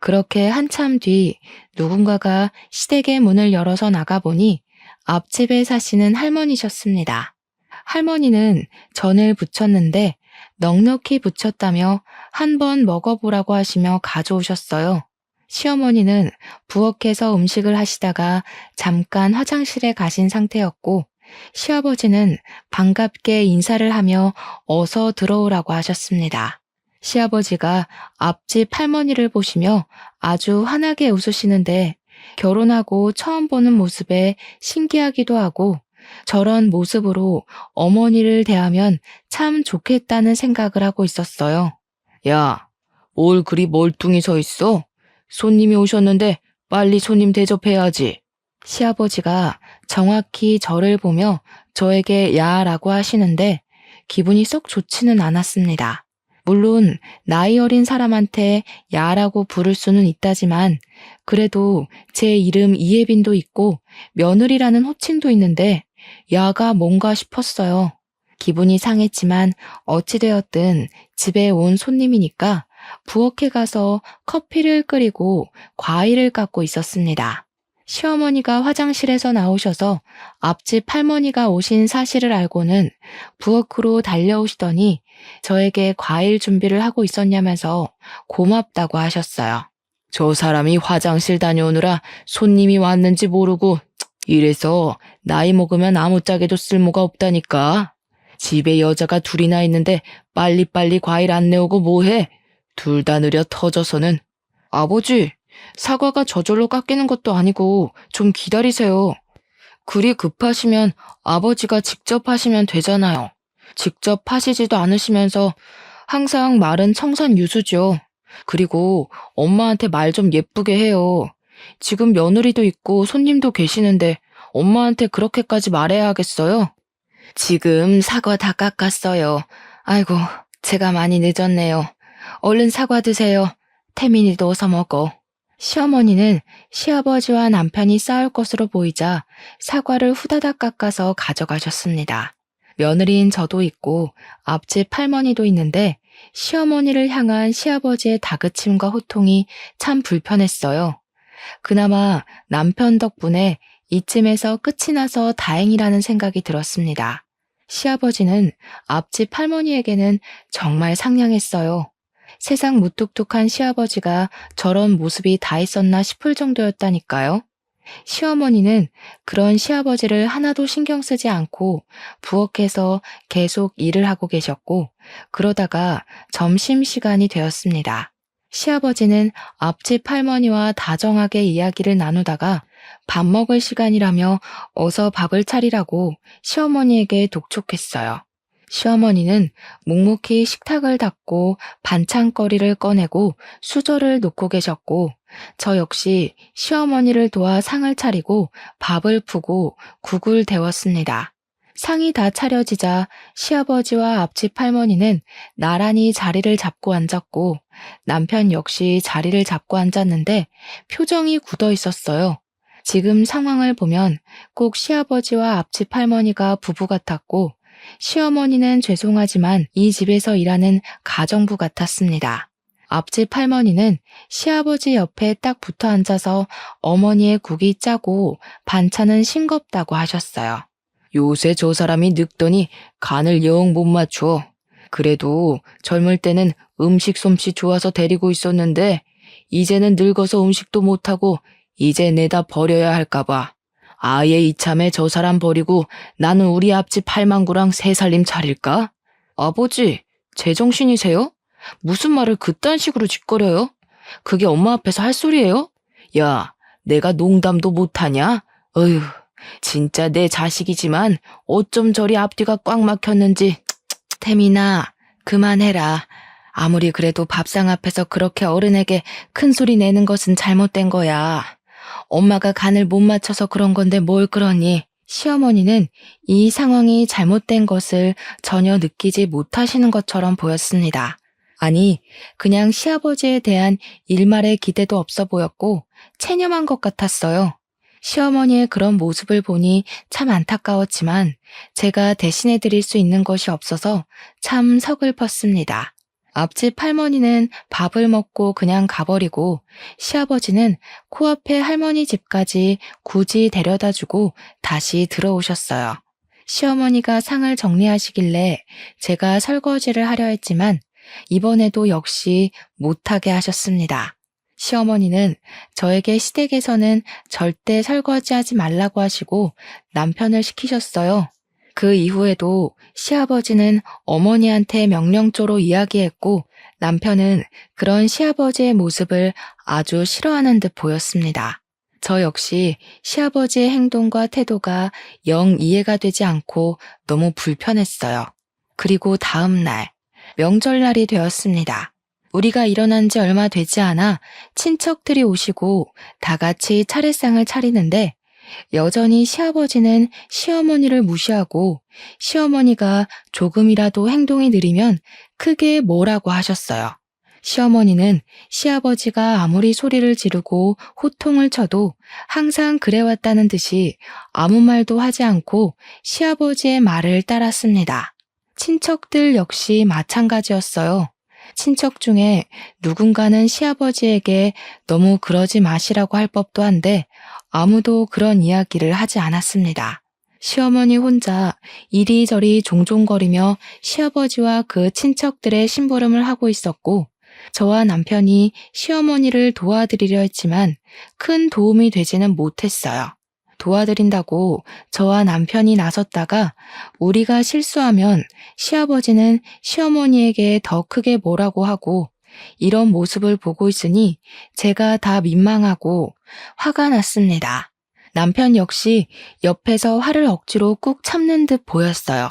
그렇게 한참 뒤 누군가가 시댁의 문을 열어서 나가보니 앞집에 사시는 할머니셨습니다. 할머니는 전을 부쳤는데 넉넉히 부쳤다며 한번 먹어보라고 하시며 가져오셨어요. 시어머니는 부엌에서 음식을 하시다가 잠깐 화장실에 가신 상태였고 시아버지는 반갑게 인사를 하며 어서 들어오라고 하셨습니다. 시아버지가 앞집 할머니를 보시며 아주 환하게 웃으시는데 결혼하고 처음 보는 모습에 신기하기도 하고 저런 모습으로 어머니를 대하면 참 좋겠다는 생각을 하고 있었어요. 야, 뭘 그리 멀뚱히 서 있어? 손님이 오셨는데 빨리 손님 대접해야지. 시아버지가 정확히 저를 보며 저에게 야라고 하시는데 기분이 썩 좋지는 않았습니다. 물론 나이 어린 사람한테 야라고 부를 수는 있다지만 그래도 제 이름 이예빈도 있고 며느리라는 호칭도 있는데 야가 뭔가 싶었어요. 기분이 상했지만 어찌되었든 집에 온 손님이니까 부엌에 가서 커피를 끓이고 과일을 깎고 있었습니다. 시어머니가 화장실에서 나오셔서 앞집 할머니가 오신 사실을 알고는 부엌으로 달려오시더니 저에게 과일 준비를 하고 있었냐면서 고맙다고 하셨어요. 저 사람이 화장실 다녀오느라 손님이 왔는지 모르고 이래서 나이 먹으면 아무짝에도 쓸모가 없다니까. 집에 여자가 둘이나 있는데 빨리빨리 과일 안 내오고 뭐해? 둘 다 느려 터져서는. 아버지, 사과가 저절로 깎이는 것도 아니고 좀 기다리세요. 그리 급하시면 아버지가 직접 하시면 되잖아요. 직접 하시지도 않으시면서 항상 말은 청산유수죠. 그리고 엄마한테 말 좀 예쁘게 해요. 지금 며느리도 있고 손님도 계시는데 엄마한테 그렇게까지 말해야 하겠어요? 지금 사과 다 깎았어요. 아이고, 제가 많이 늦었네요. 얼른 사과 드세요. 태민이도 어서 먹어. 시어머니는 시아버지와 남편이 싸울 것으로 보이자 사과를 후다닥 깎아서 가져가셨습니다. 며느리인 저도 있고 앞집 할머니도 있는데 시어머니를 향한 시아버지의 다그침과 호통이 참 불편했어요. 그나마 남편 덕분에 이쯤에서 끝이 나서 다행이라는 생각이 들었습니다. 시아버지는 앞집 할머니에게는 정말 상냥했어요. 세상 무뚝뚝한 시아버지가 저런 모습이 다 있었나 싶을 정도였다니까요. 시어머니는 그런 시아버지를 하나도 신경 쓰지 않고 부엌에서 계속 일을 하고 계셨고 그러다가 점심시간이 되었습니다. 시아버지는 앞집 할머니와 다정하게 이야기를 나누다가 밥 먹을 시간이라며 어서 밥을 차리라고 시어머니에게 독촉했어요. 시어머니는 묵묵히 식탁을 닦고 반찬거리를 꺼내고 수저를 놓고 계셨고 저 역시 시어머니를 도와 상을 차리고 밥을 푸고 국을 데웠습니다. 상이 다 차려지자 시아버지와 앞집 할머니는 나란히 자리를 잡고 앉았고 남편 역시 자리를 잡고 앉았는데 표정이 굳어 있었어요. 지금 상황을 보면 꼭 시아버지와 앞집 할머니가 부부 같았고 시어머니는 죄송하지만 이 집에서 일하는 가정부 같았습니다. 앞집 할머니는 시아버지 옆에 딱 붙어 앉아서 어머니의 국이 짜고 반찬은 싱겁다고 하셨어요. 요새 저 사람이 늙더니 간을 영 못 맞춰. 그래도 젊을 때는 음식 솜씨 좋아서 데리고 있었는데 이제는 늙어서 음식도 못하고 이제 내다 버려야 할까봐. 아예 이참에 저 사람 버리고 나는 우리 앞집 할망구랑 새 살림 차릴까? 아버지, 제정신이세요? 무슨 말을 그딴 식으로 짓거려요? 그게 엄마 앞에서 할 소리예요? 야, 내가 농담도 못하냐? 어휴, 진짜 내 자식이지만 어쩜 저리 앞뒤가 꽉 막혔는지. 태민아, 그만해라. 아무리 그래도 밥상 앞에서 그렇게 어른에게 큰 소리 내는 것은 잘못된 거야. 엄마가 간을 못 맞춰서 그런 건데 뭘 그러니? 시어머니는 이 상황이 잘못된 것을 전혀 느끼지 못하시는 것처럼 보였습니다. 아니, 그냥 시아버지에 대한 일말의 기대도 없어 보였고 체념한 것 같았어요. 시어머니의 그런 모습을 보니 참 안타까웠지만 제가 대신해 드릴 수 있는 것이 없어서 참 서글펐습니다. 앞집 할머니는 밥을 먹고 그냥 가버리고 시아버지는 코앞에 할머니 집까지 굳이 데려다주고 다시 들어오셨어요. 시어머니가 상을 정리하시길래 제가 설거지를 하려 했지만 이번에도 역시 못하게 하셨습니다. 시어머니는 저에게 시댁에서는 절대 설거지하지 말라고 하시고 남편을 시키셨어요. 그 이후에도 시아버지는 어머니한테 명령조로 이야기했고 남편은 그런 시아버지의 모습을 아주 싫어하는 듯 보였습니다. 저 역시 시아버지의 행동과 태도가 영 이해가 되지 않고 너무 불편했어요. 그리고 다음 날, 명절날이 되었습니다. 우리가 일어난 지 얼마 되지 않아 친척들이 오시고 다 같이 차례상을 차리는데 여전히 시아버지는 시어머니를 무시하고 시어머니가 조금이라도 행동이 느리면 크게 뭐라고 하셨어요. 시어머니는 시아버지가 아무리 소리를 지르고 호통을 쳐도 항상 그래왔다는 듯이 아무 말도 하지 않고 시아버지의 말을 따랐습니다. 친척들 역시 마찬가지였어요. 친척 중에 누군가는 시아버지에게 너무 그러지 마시라고 할 법도 한데 아무도 그런 이야기를 하지 않았습니다. 시어머니 혼자 이리저리 종종거리며 시아버지와 그 친척들의 심부름을 하고 있었고 저와 남편이 시어머니를 도와드리려 했지만 큰 도움이 되지는 못했어요. 도와드린다고 저와 남편이 나섰다가 우리가 실수하면 시아버지는 시어머니에게 더 크게 뭐라고 하고 이런 모습을 보고 있으니 제가 다 민망하고 화가 났습니다. 남편 역시 옆에서 화를 억지로 꾹 참는 듯 보였어요.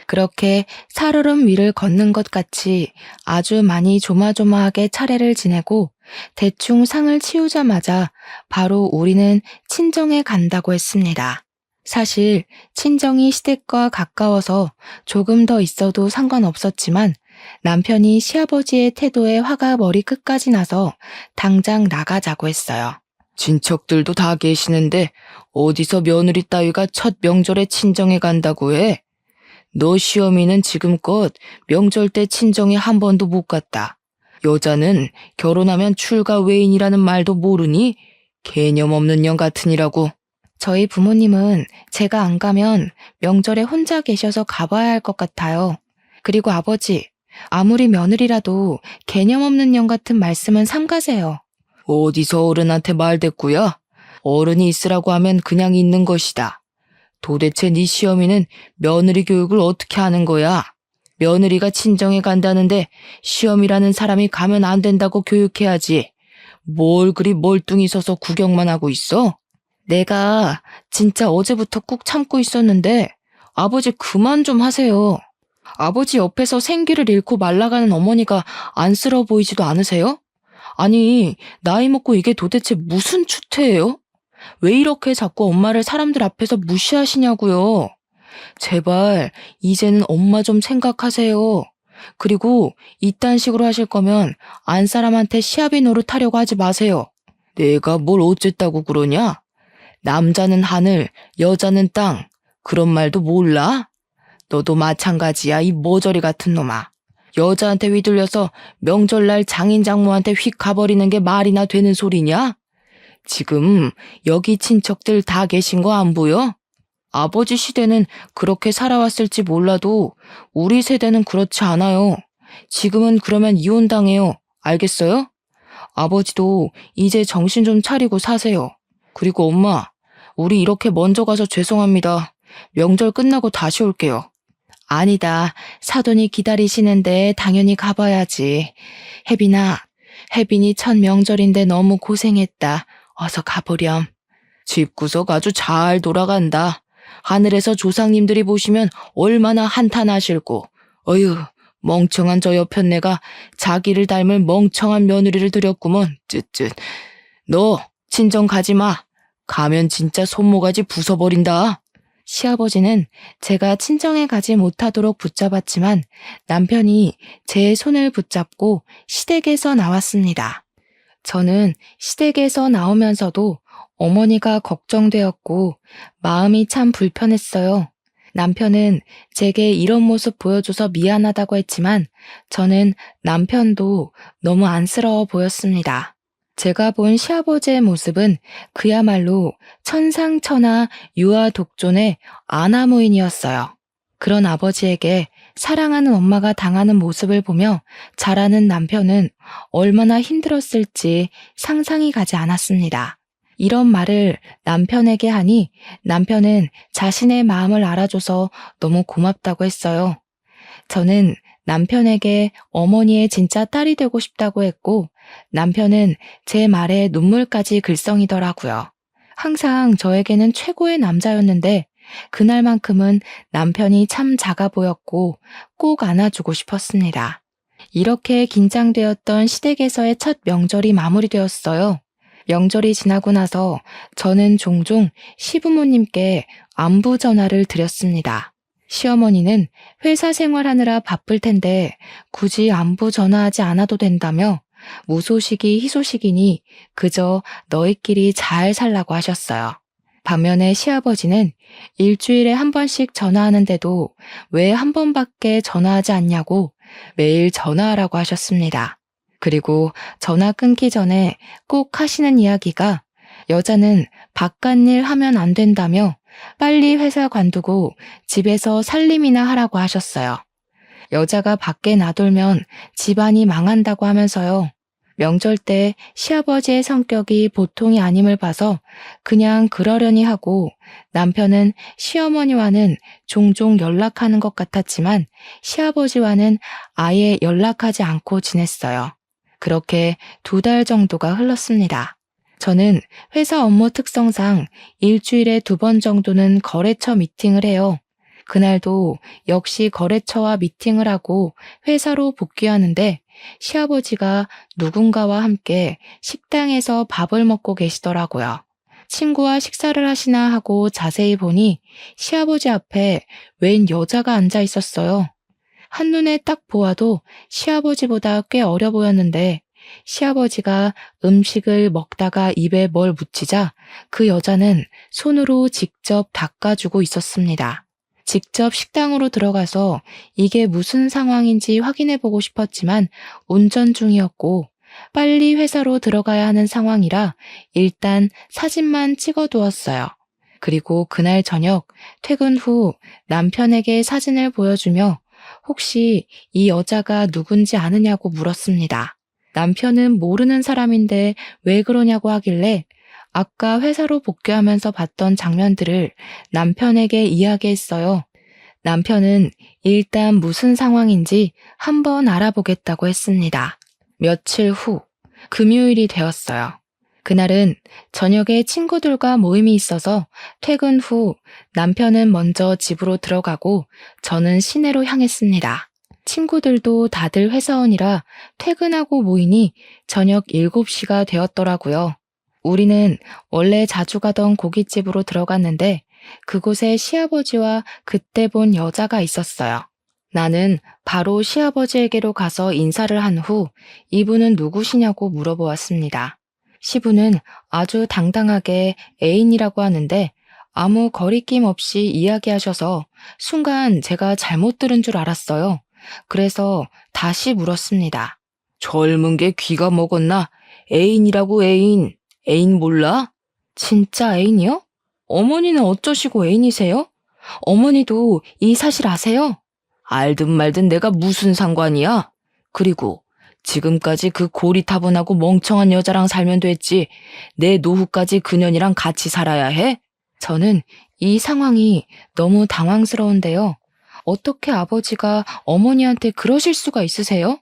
그렇게 살얼음 위를 걷는 것 같이 아주 많이 조마조마하게 차례를 지내고 대충 상을 치우자마자 바로 우리는 친정에 간다고 했습니다. 사실 친정이 시댁과 가까워서 조금 더 있어도 상관없었지만 남편이 시아버지의 태도에 화가 머리 끝까지 나서 당장 나가자고 했어요. 친척들도 다 계시는데 어디서 며느리 따위가 첫 명절에 친정에 간다고 해? 너 시어미는 지금껏 명절 때 친정에 한 번도 못 갔다. 여자는 결혼하면 출가 외인이라는 말도 모르니 개념 없는 년 같으니라고. 저희 부모님은 제가 안 가면 명절에 혼자 계셔서 가봐야 할 것 같아요. 그리고 아버지, 아무리 며느리라도 개념 없는 년 같은 말씀은 삼가세요. 어디서 어른한테 말댔구야? 어른이 있으라고 하면 그냥 있는 것이다. 도대체 네 시어미는 며느리 교육을 어떻게 하는 거야? 며느리가 친정에 간다는데 시어미라는 사람이 가면 안 된다고 교육해야지. 뭘 그리 멀뚱히 서서 구경만 하고 있어? 내가 진짜 어제부터 꾹 참고 있었는데 아버지 그만 좀 하세요. 아버지 옆에서 생기를 잃고 말라가는 어머니가 안쓰러워 보이지도 않으세요? 아니, 나이 먹고 이게 도대체 무슨 추태예요? 왜 이렇게 자꾸 엄마를 사람들 앞에서 무시하시냐고요. 제발 이제는 엄마 좀 생각하세요. 그리고 이딴 식으로 하실 거면 안 사람한테 시아비 노릇하려고 하지 마세요. 내가 뭘 어쨌다고 그러냐? 남자는 하늘, 여자는 땅. 그런 말도 몰라? 너도 마찬가지야, 이 모저리 같은 놈아. 여자한테 휘둘려서 명절날 장인 장모한테 휙 가버리는 게 말이나 되는 소리냐? 지금 여기 친척들 다 계신 거 안 보여? 아버지 시대는 그렇게 살아왔을지 몰라도 우리 세대는 그렇지 않아요. 지금은 그러면 이혼당해요. 알겠어요? 아버지도 이제 정신 좀 차리고 사세요. 그리고 엄마, 우리 이렇게 먼저 가서 죄송합니다. 명절 끝나고 다시 올게요. 아니다. 사돈이 기다리시는데 당연히 가봐야지. 혜빈이 첫 명절인데 너무 고생했다. 어서 가보렴. 집구석 아주 잘 돌아간다. 하늘에서 조상님들이 보시면 얼마나 한탄하실고. 어휴, 멍청한 저 여편네가 자기를 닮을 멍청한 며느리를 들였구먼. 쯧쯧. 너 친정 가지 마. 가면 진짜 손모가지 부숴버린다. 시아버지는 제가 친정에 가지 못하도록 붙잡았지만 남편이 제 손을 붙잡고 시댁에서 나왔습니다. 저는 시댁에서 나오면서도 어머니가 걱정되었고 마음이 참 불편했어요. 남편은 제게 이런 모습 보여줘서 미안하다고 했지만 저는 남편도 너무 안쓰러워 보였습니다. 제가 본 시아버지의 모습은 그야말로 천상천하 유아독존의 아나무인이었어요. 그런 아버지에게 사랑하는 엄마가 당하는 모습을 보며 자라는 남편은 얼마나 힘들었을지 상상이 가지 않았습니다. 이런 말을 남편에게 하니 남편은 자신의 마음을 알아줘서 너무 고맙다고 했어요. 저는 남편에게 어머니의 진짜 딸이 되고 싶다고 했고 남편은 제 말에 눈물까지 글썽이더라고요. 항상 저에게는 최고의 남자였는데 그날만큼은 남편이 참 작아 보였고 꼭 안아주고 싶었습니다. 이렇게 긴장되었던 시댁에서의 첫 명절이 마무리되었어요. 명절이 지나고 나서 저는 종종 시부모님께 안부 전화를 드렸습니다. 시어머니는 회사 생활하느라 바쁠 텐데 굳이 안부 전화하지 않아도 된다며 무소식이 희소식이니 그저 너희끼리 잘 살라고 하셨어요. 반면에 시아버지는 일주일에 한 번씩 전화하는데도 왜 한 번밖에 전화하지 않냐고 매일 전화하라고 하셨습니다. 그리고 전화 끊기 전에 꼭 하시는 이야기가 여자는 바깥일 하면 안 된다며 빨리 회사 관두고 집에서 살림이나 하라고 하셨어요. 여자가 밖에 나돌면 집안이 망한다고 하면서요. 명절 때 시아버지의 성격이 보통이 아님을 봐서 그냥 그러려니 하고 남편은 시어머니와는 종종 연락하는 것 같았지만 시아버지와는 아예 연락하지 않고 지냈어요. 그렇게 2달 정도가 흘렀습니다. 저는 회사 업무 특성상 일주일에 2번 정도는 거래처 미팅을 해요. 그날도 역시 거래처와 미팅을 하고 회사로 복귀하는데 시아버지가 누군가와 함께 식당에서 밥을 먹고 계시더라고요. 친구와 식사를 하시나 하고 자세히 보니 시아버지 앞에 웬 여자가 앉아 있었어요. 한눈에 딱 보아도 시아버지보다 꽤 어려 보였는데 시아버지가 음식을 먹다가 입에 뭘 묻히자 그 여자는 손으로 직접 닦아주고 있었습니다. 직접 식당으로 들어가서 이게 무슨 상황인지 확인해 보고 싶었지만 운전 중이었고 빨리 회사로 들어가야 하는 상황이라 일단 사진만 찍어 두었어요. 그리고 그날 저녁 퇴근 후 남편에게 사진을 보여주며 혹시 이 여자가 누군지 아느냐고 물었습니다. 남편은 모르는 사람인데 왜 그러냐고 하길래 아까 회사로 복귀하면서 봤던 장면들을 남편에게 이야기했어요. 남편은 일단 무슨 상황인지 한번 알아보겠다고 했습니다. 며칠 후, 금요일이 되었어요. 그날은 저녁에 친구들과 모임이 있어서 퇴근 후 남편은 먼저 집으로 들어가고 저는 시내로 향했습니다. 친구들도 다들 회사원이라 퇴근하고 모이니 저녁 7시가 되었더라고요. 우리는 원래 자주 가던 고깃집으로 들어갔는데 그곳에 시아버지와 그때 본 여자가 있었어요. 나는 바로 시아버지에게로 가서 인사를 한 후 이분은 누구시냐고 물어보았습니다. 시부는 아주 당당하게 애인이라고 하는데 아무 거리낌 없이 이야기하셔서 순간 제가 잘못 들은 줄 알았어요. 그래서 다시 물었습니다. 젊은 게 귀가 먹었나? 애인이라고 애인. 애인 몰라? 진짜 애인이요? 어머니는 어쩌시고 애인이세요? 어머니도 이 사실 아세요? 알든 말든 내가 무슨 상관이야? 그리고 지금까지 그 고리타분하고 멍청한 여자랑 살면 됐지. 내 노후까지 그년이랑 같이 살아야 해? 저는 이 상황이 너무 당황스러운데요. 어떻게 아버지가 어머니한테 그러실 수가 있으세요?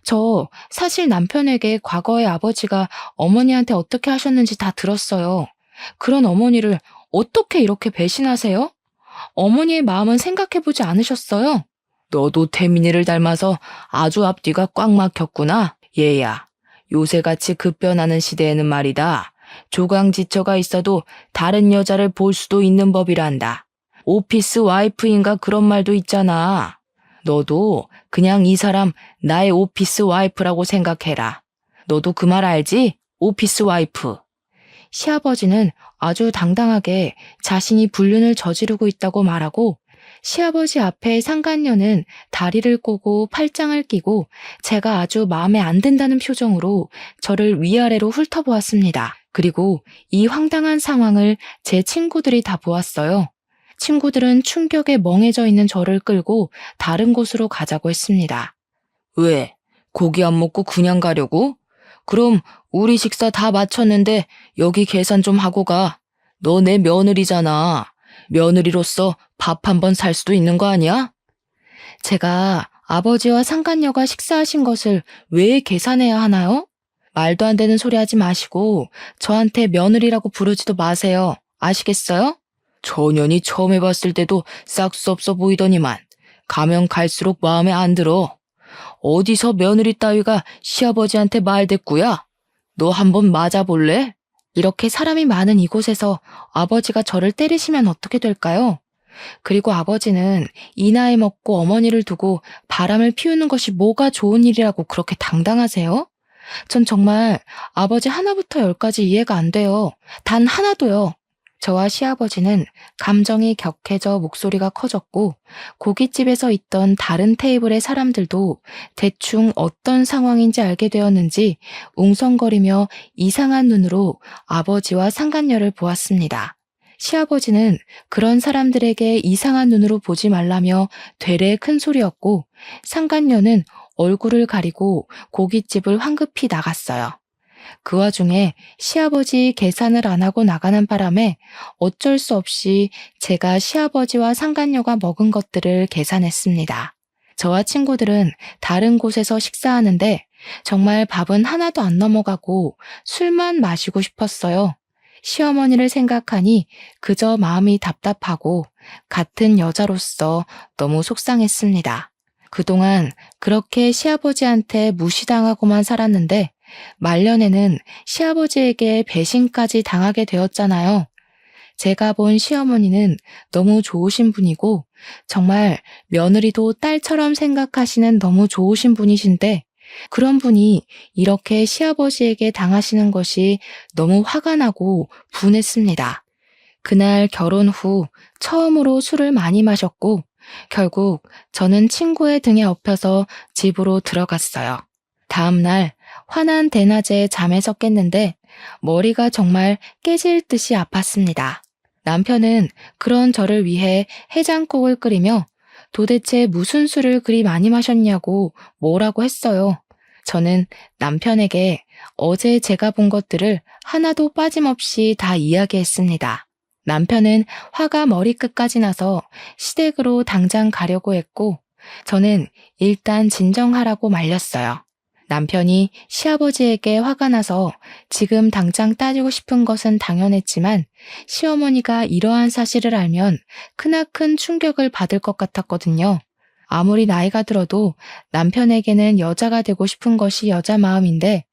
저 사실 남편에게 과거에 아버지가 어머니한테 어떻게 하셨는지 다 들었어요. 그런 어머니를 어떻게 이렇게 배신하세요? 어머니의 마음은 생각해보지 않으셨어요? 너도 태민이를 닮아서 아주 앞뒤가 꽉 막혔구나. 얘야, 요새같이 급변하는 시대에는 말이다. 조강지처가 있어도 다른 여자를 볼 수도 있는 법이란다. 오피스 와이프인가 그런 말도 있잖아. 너도 그냥 이 사람 나의 오피스 와이프라고 생각해라. 너도 그 말 알지? 오피스 와이프. 시아버지는 아주 당당하게 자신이 불륜을 저지르고 있다고 말하고 시아버지 앞에 상간녀는 다리를 꼬고 팔짱을 끼고 제가 아주 마음에 안 든다는 표정으로 저를 위아래로 훑어보았습니다. 그리고 이 황당한 상황을 제 친구들이 다 보았어요. 친구들은 충격에 멍해져 있는 저를 끌고 다른 곳으로 가자고 했습니다. 왜? 고기 안 먹고 그냥 가려고? 그럼 우리 식사 다 마쳤는데 여기 계산 좀 하고 가. 너 내 며느리잖아. 며느리로서 밥 한 번 살 수도 있는 거 아니야? 제가 아버지와 상간녀가 식사하신 것을 왜 계산해야 하나요? 말도 안 되는 소리 하지 마시고 저한테 며느리라고 부르지도 마세요. 아시겠어요? 초년이 처음 해봤을 때도 싹수 없어 보이더니만 가면 갈수록 마음에 안 들어. 어디서 며느리 따위가 시아버지한테 말대꾸야? 너 한번 맞아볼래? 이렇게 사람이 많은 이곳에서 아버지가 저를 때리시면 어떻게 될까요? 그리고 아버지는 이 나이 먹고 어머니를 두고 바람을 피우는 것이 뭐가 좋은 일이라고 그렇게 당당하세요? 전 정말 아버지 하나부터 열까지 이해가 안 돼요. 단 하나도요. 저와 시아버지는 감정이 격해져 목소리가 커졌고 고깃집에서 있던 다른 테이블의 사람들도 대충 어떤 상황인지 알게 되었는지 웅성거리며 이상한 눈으로 아버지와 상간녀를 보았습니다. 시아버지는 그런 사람들에게 이상한 눈으로 보지 말라며 되레 큰 소리였고 상간녀는 얼굴을 가리고 고깃집을 황급히 나갔어요. 그 와중에 시아버지 계산을 안 하고 나가는 바람에 어쩔 수 없이 제가 시아버지와 상간녀가 먹은 것들을 계산했습니다. 저와 친구들은 다른 곳에서 식사하는데 정말 밥은 하나도 안 넘어가고 술만 마시고 싶었어요. 시어머니를 생각하니 그저 마음이 답답하고 같은 여자로서 너무 속상했습니다. 그동안 그렇게 시아버지한테 무시당하고만 살았는데 말년에는 시아버지에게 배신까지 당하게 되었잖아요. 제가 본 시어머니는 너무 좋으신 분이고 정말 며느리도 딸처럼 생각하시는 너무 좋으신 분이신데 그런 분이 이렇게 시아버지에게 당하시는 것이 너무 화가 나고 분했습니다. 그날 결혼 후 처음으로 술을 많이 마셨고 결국 저는 친구의 등에 업혀서 집으로 들어갔어요. 다음 날 환한 대낮에 잠에서 깼는데 머리가 정말 깨질 듯이 아팠습니다. 남편은 그런 저를 위해 해장국을 끓이며 도대체 무슨 술을 그리 많이 마셨냐고 뭐라고 했어요. 저는 남편에게 어제 제가 본 것들을 하나도 빠짐없이 다 이야기했습니다. 남편은 화가 머리끝까지 나서 시댁으로 당장 가려고 했고 저는 일단 진정하라고 말렸어요. 남편이 시아버지에게 화가 나서 지금 당장 따지고 싶은 것은 당연했지만 시어머니가 이러한 사실을 알면 크나큰 충격을 받을 것 같았거든요. 아무리 나이가 들어도 남편에게는 여자가 되고 싶은 것이 여자 마음인데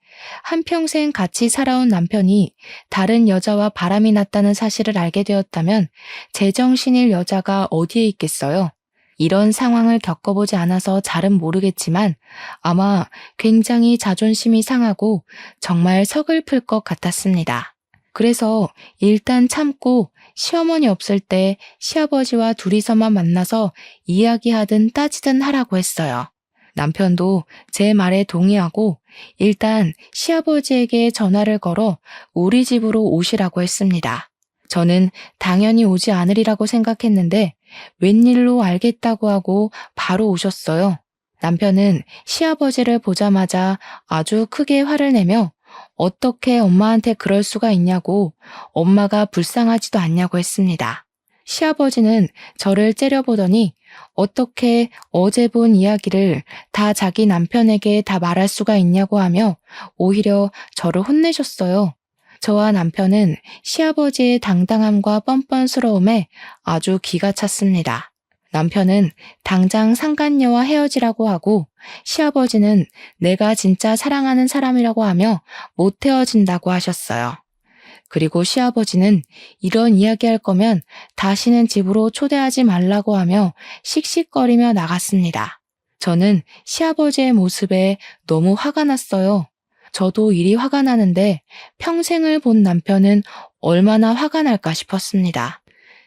한평생 같이 살아온 남편이 다른 여자와 바람이 났다는 사실을 알게 되었다면 제정신일 여자가 어디에 있겠어요? 이런 상황을 겪어보지 않아서 잘은 모르겠지만 아마 굉장히 자존심이 상하고 정말 서글플 것 같았습니다. 그래서 일단 참고 시어머니 없을 때 시아버지와 둘이서만 만나서 이야기하든 따지든 하라고 했어요. 남편도 제 말에 동의하고 일단 시아버지에게 전화를 걸어 우리 집으로 오시라고 했습니다. 저는 당연히 오지 않으리라고 생각했는데 웬일로 알겠다고 하고 바로 오셨어요. 남편은 시아버지를 보자마자 아주 크게 화를 내며 어떻게 엄마한테 그럴 수가 있냐고 엄마가 불쌍하지도 않냐고 했습니다. 시아버지는 저를 째려보더니 어떻게 어제 본 이야기를 다 자기 남편에게 다 말할 수가 있냐고 하며 오히려 저를 혼내셨어요. 저와 남편은 시아버지의 당당함과 뻔뻔스러움에 아주 기가 찼습니다. 남편은 당장 상간녀와 헤어지라고 하고 시아버지는 내가 진짜 사랑하는 사람이라고 하며 못 헤어진다고 하셨어요. 그리고 시아버지는 이런 이야기할 거면 다시는 집으로 초대하지 말라고 하며 씩씩거리며 나갔습니다. 저는 시아버지의 모습에 너무 화가 났어요. 저도 이리 화가 나는데 평생을 본 남편은 얼마나 화가 날까 싶었습니다.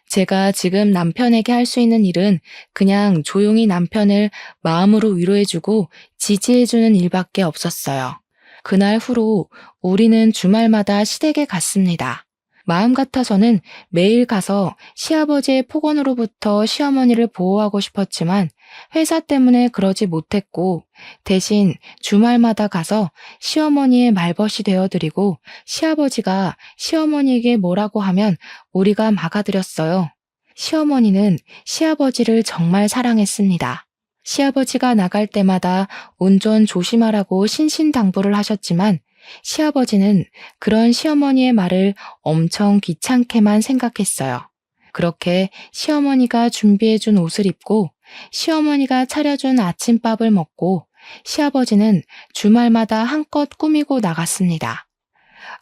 제가 지금 남편에게 할 수 있는 일은 그냥 조용히 남편을 마음으로 위로해주고 지지해주는 일밖에 없었어요. 그날 후로 우리는 주말마다 시댁에 갔습니다. 마음 같아서는 매일 가서 시아버지의 폭언으로부터 시어머니를 보호하고 싶었지만 회사 때문에 그러지 못했고 대신 주말마다 가서 시어머니의 말벗이 되어드리고 시아버지가 시어머니에게 뭐라고 하면 우리가 막아드렸어요. 시어머니는 시아버지를 정말 사랑했습니다. 시아버지가 나갈 때마다 운전 조심하라고 신신당부를 하셨지만 시아버지는 그런 시어머니의 말을 엄청 귀찮게만 생각했어요. 그렇게 시어머니가 준비해준 옷을 입고 시어머니가 차려준 아침밥을 먹고 시아버지는 주말마다 한껏 꾸미고 나갔습니다.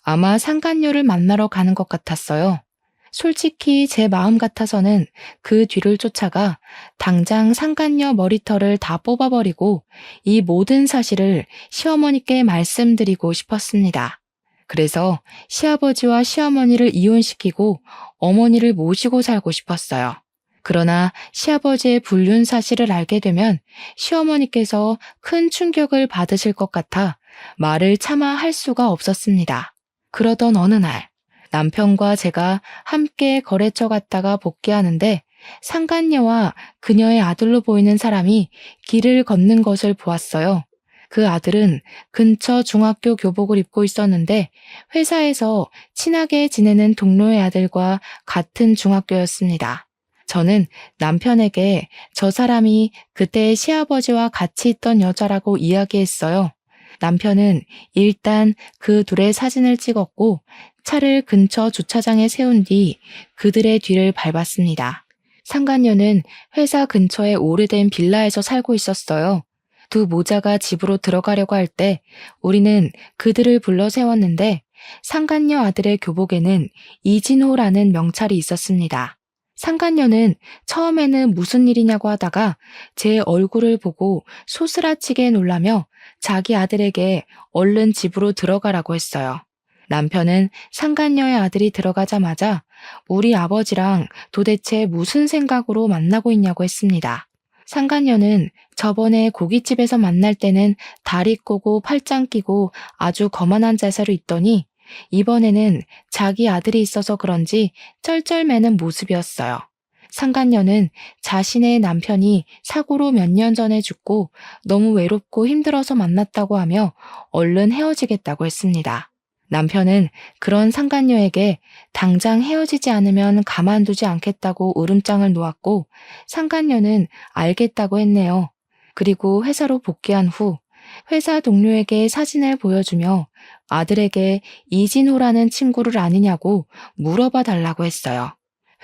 아마 상간녀를 만나러 가는 것 같았어요. 솔직히 제 마음 같아서는 그 뒤를 쫓아가 당장 상간녀 머리털을 다 뽑아버리고 이 모든 사실을 시어머니께 말씀드리고 싶었습니다. 그래서 시아버지와 시어머니를 이혼시키고 어머니를 모시고 살고 싶었어요. 그러나 시아버지의 불륜 사실을 알게 되면 시어머니께서 큰 충격을 받으실 것 같아 말을 차마 할 수가 없었습니다. 그러던 어느 날 남편과 제가 함께 거래처 갔다가 복귀하는데 상간녀와 그녀의 아들로 보이는 사람이 길을 걷는 것을 보았어요. 그 아들은 근처 중학교 교복을 입고 있었는데 회사에서 친하게 지내는 동료의 아들과 같은 중학교였습니다. 저는 남편에게 저 사람이 그때 시아버지와 같이 있던 여자라고 이야기했어요. 남편은 일단 그 둘의 사진을 찍었고 차를 근처 주차장에 세운 뒤 그들의 뒤를 밟았습니다. 상간녀는 회사 근처의 오래된 빌라에서 살고 있었어요. 두 모자가 집으로 들어가려고 할 때 우리는 그들을 불러 세웠는데 상간녀 아들의 교복에는 이진호라는 명찰이 있었습니다. 상간녀는 처음에는 무슨 일이냐고 하다가 제 얼굴을 보고 소스라치게 놀라며 자기 아들에게 얼른 집으로 들어가라고 했어요. 남편은 상간녀의 아들이 들어가자마자 우리 아버지랑 도대체 무슨 생각으로 만나고 있냐고 했습니다. 상간녀는 저번에 고깃집에서 만날 때는 다리 꼬고 팔짱 끼고 아주 거만한 자세로 있더니 이번에는 자기 아들이 있어서 그런지 쩔쩔매는 모습이었어요. 상간녀는 자신의 남편이 사고로 몇 년 전에 죽고 너무 외롭고 힘들어서 만났다고 하며 얼른 헤어지겠다고 했습니다. 남편은 그런 상간녀에게 당장 헤어지지 않으면 가만두지 않겠다고 으름장을 놓았고 상간녀는 알겠다고 했네요. 그리고 회사로 복귀한 후 회사 동료에게 사진을 보여주며 아들에게 이진호라는 친구를 아느냐고 물어봐 달라고 했어요.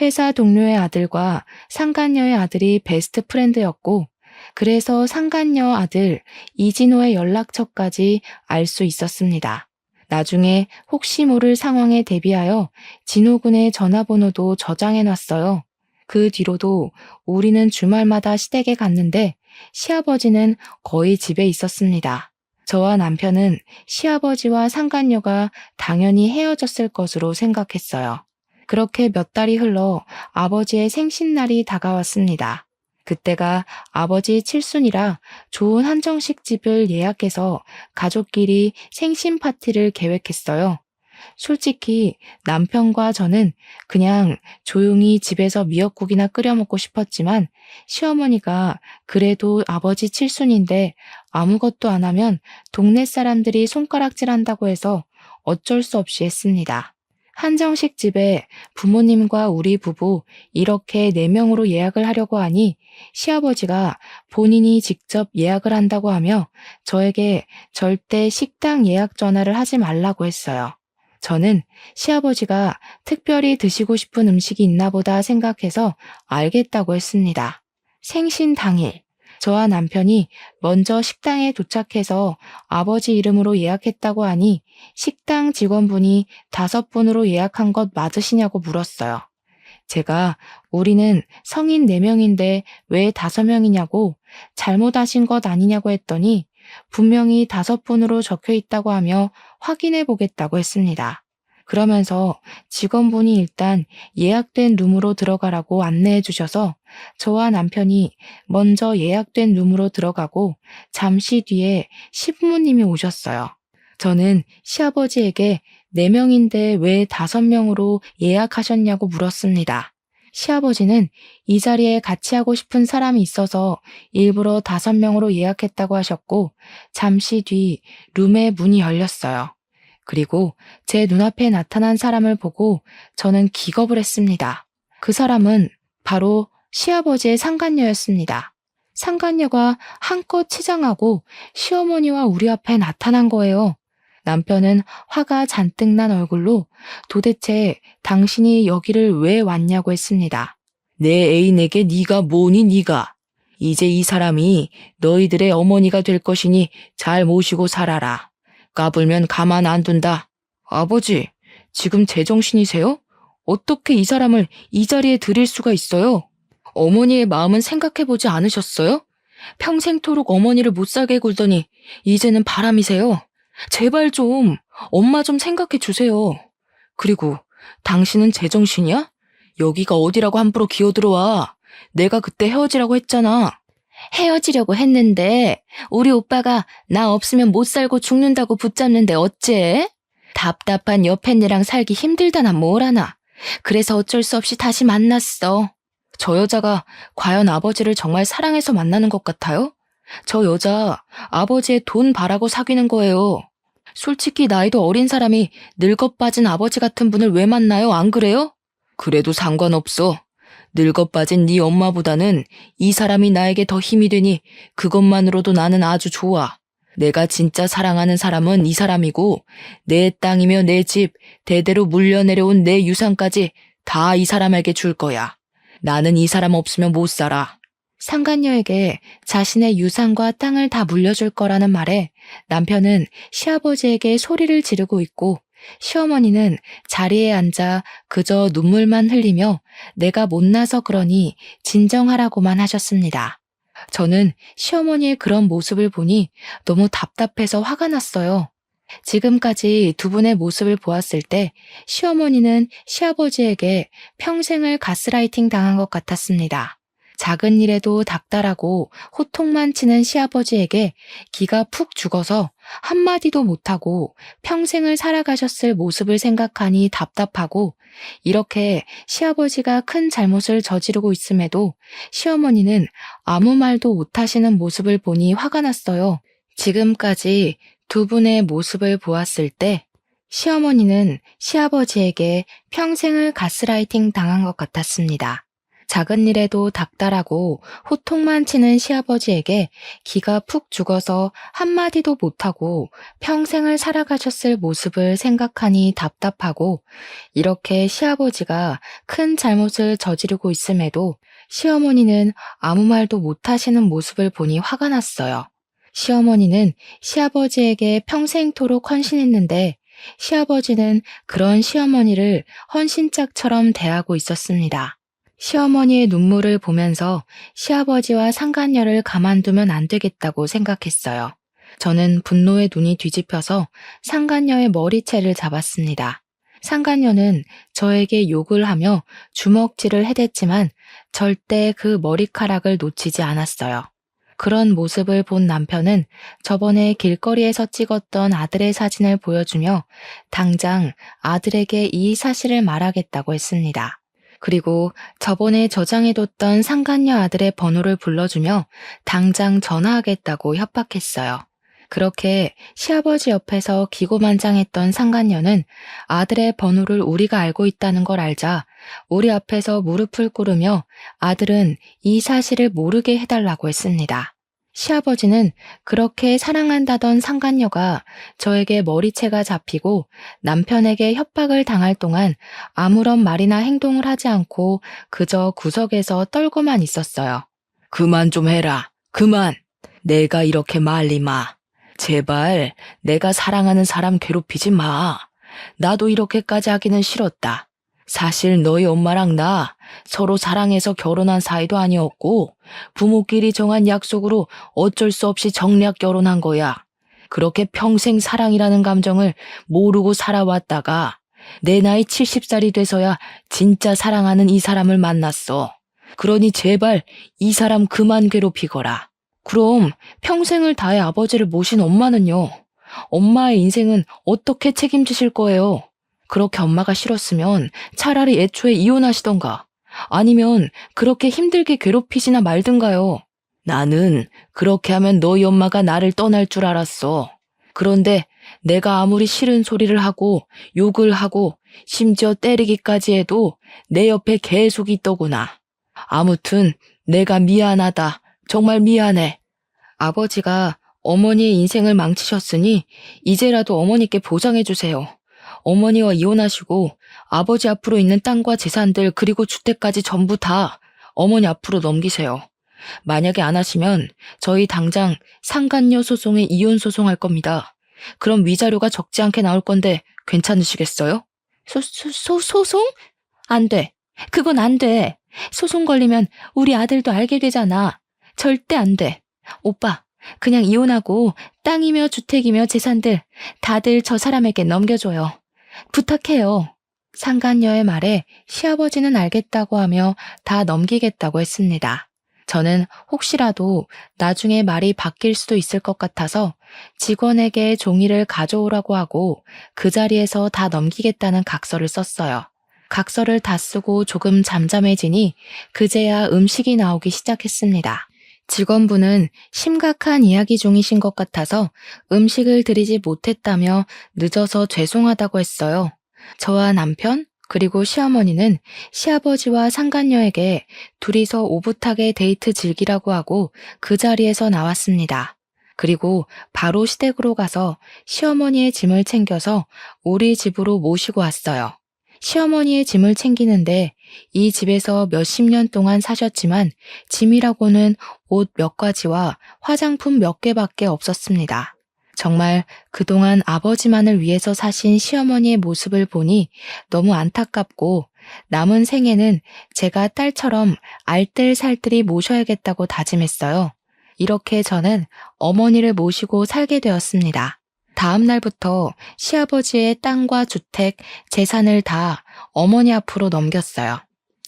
회사 동료의 아들과 상간녀의 아들이 베스트 프렌드였고 그래서 상간녀 아들 이진호의 연락처까지 알 수 있었습니다. 나중에 혹시 모를 상황에 대비하여 진호군의 전화번호도 저장해놨어요. 그 뒤로도 우리는 주말마다 시댁에 갔는데 시아버지는 거의 집에 있었습니다. 저와 남편은 시아버지와 상간녀가 당연히 헤어졌을 것으로 생각했어요. 그렇게 몇 달이 흘러 아버지의 생신날이 다가왔습니다. 그때가 아버지 칠순이라 좋은 한정식 집을 예약해서 가족끼리 생신 파티를 계획했어요. 솔직히 남편과 저는 그냥 조용히 집에서 미역국이나 끓여 먹고 싶었지만 시어머니가 그래도 아버지 칠순인데 아무것도 안 하면 동네 사람들이 손가락질한다고 해서 어쩔 수 없이 했습니다. 한정식 집에 부모님과 우리 부부 이렇게 4명으로 예약을 하려고 하니 시아버지가 본인이 직접 예약을 한다고 하며 저에게 절대 식당 예약 전화를 하지 말라고 했어요. 저는 시아버지가 특별히 드시고 싶은 음식이 있나 보다 생각해서 알겠다고 했습니다. 생신 당일, 저와 남편이 먼저 식당에 도착해서 아버지 이름으로 예약했다고 하니 식당 직원분이 5분으로 예약한 것 맞으시냐고 물었어요. 제가 우리는 성인 4명인데 왜 5명이냐고 잘못하신 것 아니냐고 했더니 분명히 5분으로 적혀 있다고 하며 확인해 보겠다고 했습니다. 그러면서 직원분이 일단 예약된 룸으로 들어가라고 안내해 주셔서 저와 남편이 먼저 예약된 룸으로 들어가고 잠시 뒤에 시부모님이 오셨어요. 저는 시아버지에게 4명인데 왜 5명으로 예약하셨냐고 물었습니다. 시아버지는 이 자리에 같이 하고 싶은 사람이 있어서 일부러 5명으로 예약했다고 하셨고, 잠시 뒤 룸의 문이 열렸어요. 그리고 제 눈앞에 나타난 사람을 보고 저는 기겁을 했습니다. 그 사람은 바로 시아버지의 상간녀였습니다. 상간녀가 한껏 치장하고 시어머니와 우리 앞에 나타난 거예요. 남편은 화가 잔뜩 난 얼굴로 도대체 당신이 여기를 왜 왔냐고 했습니다. 내 애인에게 네가 뭐니 네가. 이제 이 사람이 너희들의 어머니가 될 것이니 잘 모시고 살아라. 까불면 가만 안 둔다. 아버지, 지금 제정신이세요? 어떻게 이 사람을 이 자리에 들일 수가 있어요? 어머니의 마음은 생각해보지 않으셨어요? 평생토록 어머니를 못 살게 굴더니 이제는 바람이세요. 제발 좀 엄마 좀 생각해 주세요. 그리고 당신은 제정신이야? 여기가 어디라고 함부로 기어들어와. 내가 그때 헤어지라고 했잖아. 헤어지려고 했는데 우리 오빠가 나 없으면 못 살고 죽는다고 붙잡는데 어째? 답답한 여편네랑 살기 힘들다나 뭐라나. 그래서 어쩔 수 없이 다시 만났어. 저 여자가 과연 아버지를 정말 사랑해서 만나는 것 같아요? 저 여자 아버지의 돈 바라고 사귀는 거예요. 솔직히 나이도 어린 사람이 늙어 빠진 아버지 같은 분을 왜 만나요? 안 그래요? 그래도 상관없어. 늙어 빠진 네 엄마보다는 이 사람이 나에게 더 힘이 되니 그것만으로도 나는 아주 좋아. 내가 진짜 사랑하는 사람은 이 사람이고 내 땅이며 내 집, 대대로 물려내려온 내 유산까지 다 이 사람에게 줄 거야. 나는 이 사람 없으면 못 살아. 상간녀에게 자신의 유산과 땅을 다 물려줄 거라는 말에 남편은 시아버지에게 소리를 지르고 있고, 시어머니는 자리에 앉아 그저 눈물만 흘리며 내가 못나서 그러니 진정하라고만 하셨습니다. 저는 시어머니의 그런 모습을 보니 너무 답답해서 화가 났어요. 지금까지 두 분의 모습을 보았을 때 시어머니는 시아버지에게 평생을 가스라이팅 당한 것 같았습니다. 작은 일에도 닥달하고 호통만 치는 시아버지에게 기가 푹 죽어서 한마디도 못하고 평생을 살아가셨을 모습을 생각하니 답답하고, 이렇게 시아버지가 큰 잘못을 저지르고 있음에도 시어머니는 아무 말도 못하시는 모습을 보니 화가 났어요. 지금까지 두 분의 모습을 보았을 때 시어머니는 시아버지에게 평생을 가스라이팅 당한 것 같았습니다. 작은 일에도 닥달하고 호통만 치는 시아버지에게 기가 푹 죽어서 한마디도 못하고 평생을 살아가셨을 모습을 생각하니 답답하고, 이렇게 시아버지가 큰 잘못을 저지르고 있음에도 시어머니는 아무 말도 못하시는 모습을 보니 화가 났어요. 시어머니는 시아버지에게 평생토록 헌신했는데 시아버지는 그런 시어머니를 헌신짝처럼 대하고 있었습니다. 시어머니의 눈물을 보면서 시아버지와 상간녀를 가만두면 안 되겠다고 생각했어요. 저는 분노의 눈이 뒤집혀서 상간녀의 머리채를 잡았습니다. 상간녀는 저에게 욕을 하며 주먹질을 해댔지만 절대 그 머리카락을 놓치지 않았어요. 그런 모습을 본 남편은 저번에 길거리에서 찍었던 아들의 사진을 보여주며 당장 아들에게 이 사실을 말하겠다고 했습니다. 그리고 저번에 저장해뒀던 상간녀 아들의 번호를 불러주며 당장 전화하겠다고 협박했어요. 그렇게 시아버지 옆에서 기고만장했던 상간녀는 아들의 번호를 우리가 알고 있다는 걸 알자 우리 앞에서 무릎을 꿇으며 아들은 이 사실을 모르게 해달라고 했습니다. 시아버지는 그렇게 사랑한다던 상간녀가 저에게 머리채가 잡히고 남편에게 협박을 당할 동안 아무런 말이나 행동을 하지 않고 그저 구석에서 떨고만 있었어요. 그만 좀 해라. 그만. 내가 이렇게 말리 마. 제발 내가 사랑하는 사람 괴롭히지 마. 나도 이렇게까지 하기는 싫었다. 사실 너희 엄마랑 나 서로 사랑해서 결혼한 사이도 아니었고 부모끼리 정한 약속으로 어쩔 수 없이 정략 결혼한 거야. 그렇게 평생 사랑이라는 감정을 모르고 살아왔다가 내 나이 70살이 돼서야 진짜 사랑하는 이 사람을 만났어. 그러니 제발 이 사람 그만 괴롭히거라. 그럼 평생을 다해 아버지를 모신 엄마는요? 엄마의 인생은 어떻게 책임지실 거예요? 그렇게 엄마가 싫었으면 차라리 애초에 이혼하시던가. 아니면 그렇게 힘들게 괴롭히시나 말든가요. 나는 그렇게 하면 너희 엄마가 나를 떠날 줄 알았어. 그런데 내가 아무리 싫은 소리를 하고 욕을 하고 심지어 때리기까지 해도 내 옆에 계속 있더구나. 아무튼 내가 미안하다. 정말 미안해. 아버지가 어머니의 인생을 망치셨으니 이제라도 어머니께 보상해 주세요. 어머니와 이혼하시고 아버지 앞으로 있는 땅과 재산들 그리고 주택까지 전부 다 어머니 앞으로 넘기세요. 만약에 안 하시면 저희 당장 상간녀 소송에 이혼 소송할 겁니다. 그럼 위자료가 적지 않게 나올 건데 괜찮으시겠어요? 소송? 안 돼. 그건 안 돼. 소송 걸리면 우리 아들도 알게 되잖아. 절대 안 돼. 오빠, 그냥 이혼하고 땅이며 주택이며 재산들 다들 저 사람에게 넘겨줘요. 부탁해요. 상간녀의 말에 시아버지는 알겠다고 하며 다 넘기겠다고 했습니다. 저는 혹시라도 나중에 말이 바뀔 수도 있을 것 같아서 직원에게 종이를 가져오라고 하고 그 자리에서 다 넘기겠다는 각서를 썼어요. 각서를 다 쓰고 조금 잠잠해지니 그제야 음식이 나오기 시작했습니다. 직원분은 심각한 이야기 중이신 것 같아서 음식을 드리지 못했다며 늦어서 죄송하다고 했어요. 저와 남편 그리고 시어머니는 시아버지와 상간녀에게 둘이서 오붓하게 데이트 즐기라고 하고 그 자리에서 나왔습니다. 그리고 바로 시댁으로 가서 시어머니의 짐을 챙겨서 우리 집으로 모시고 왔어요. 시어머니의 짐을 챙기는데 이 집에서 몇십 년 동안 사셨지만 짐이라고는 옷 몇 가지와 화장품 몇 개밖에 없었습니다. 정말 그동안 아버지만을 위해서 사신 시어머니의 모습을 보니 너무 안타깝고 남은 생에는 제가 딸처럼 알뜰살뜰히 모셔야겠다고 다짐했어요. 이렇게 저는 어머니를 모시고 살게 되었습니다. 다음 날부터 시아버지의 땅과 주택, 재산을 다 어머니 앞으로 넘겼어요.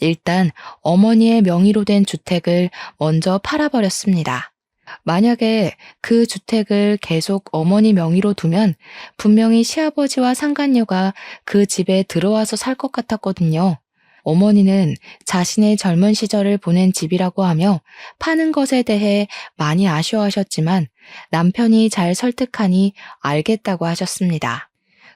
일단 어머니의 명의로 된 주택을 먼저 팔아버렸습니다. 만약에 그 주택을 계속 어머니 명의로 두면 분명히 시아버지와 상간녀가 그 집에 들어와서 살 것 같았거든요. 어머니는 자신의 젊은 시절을 보낸 집이라고 하며 파는 것에 대해 많이 아쉬워하셨지만 남편이 잘 설득하니 알겠다고 하셨습니다.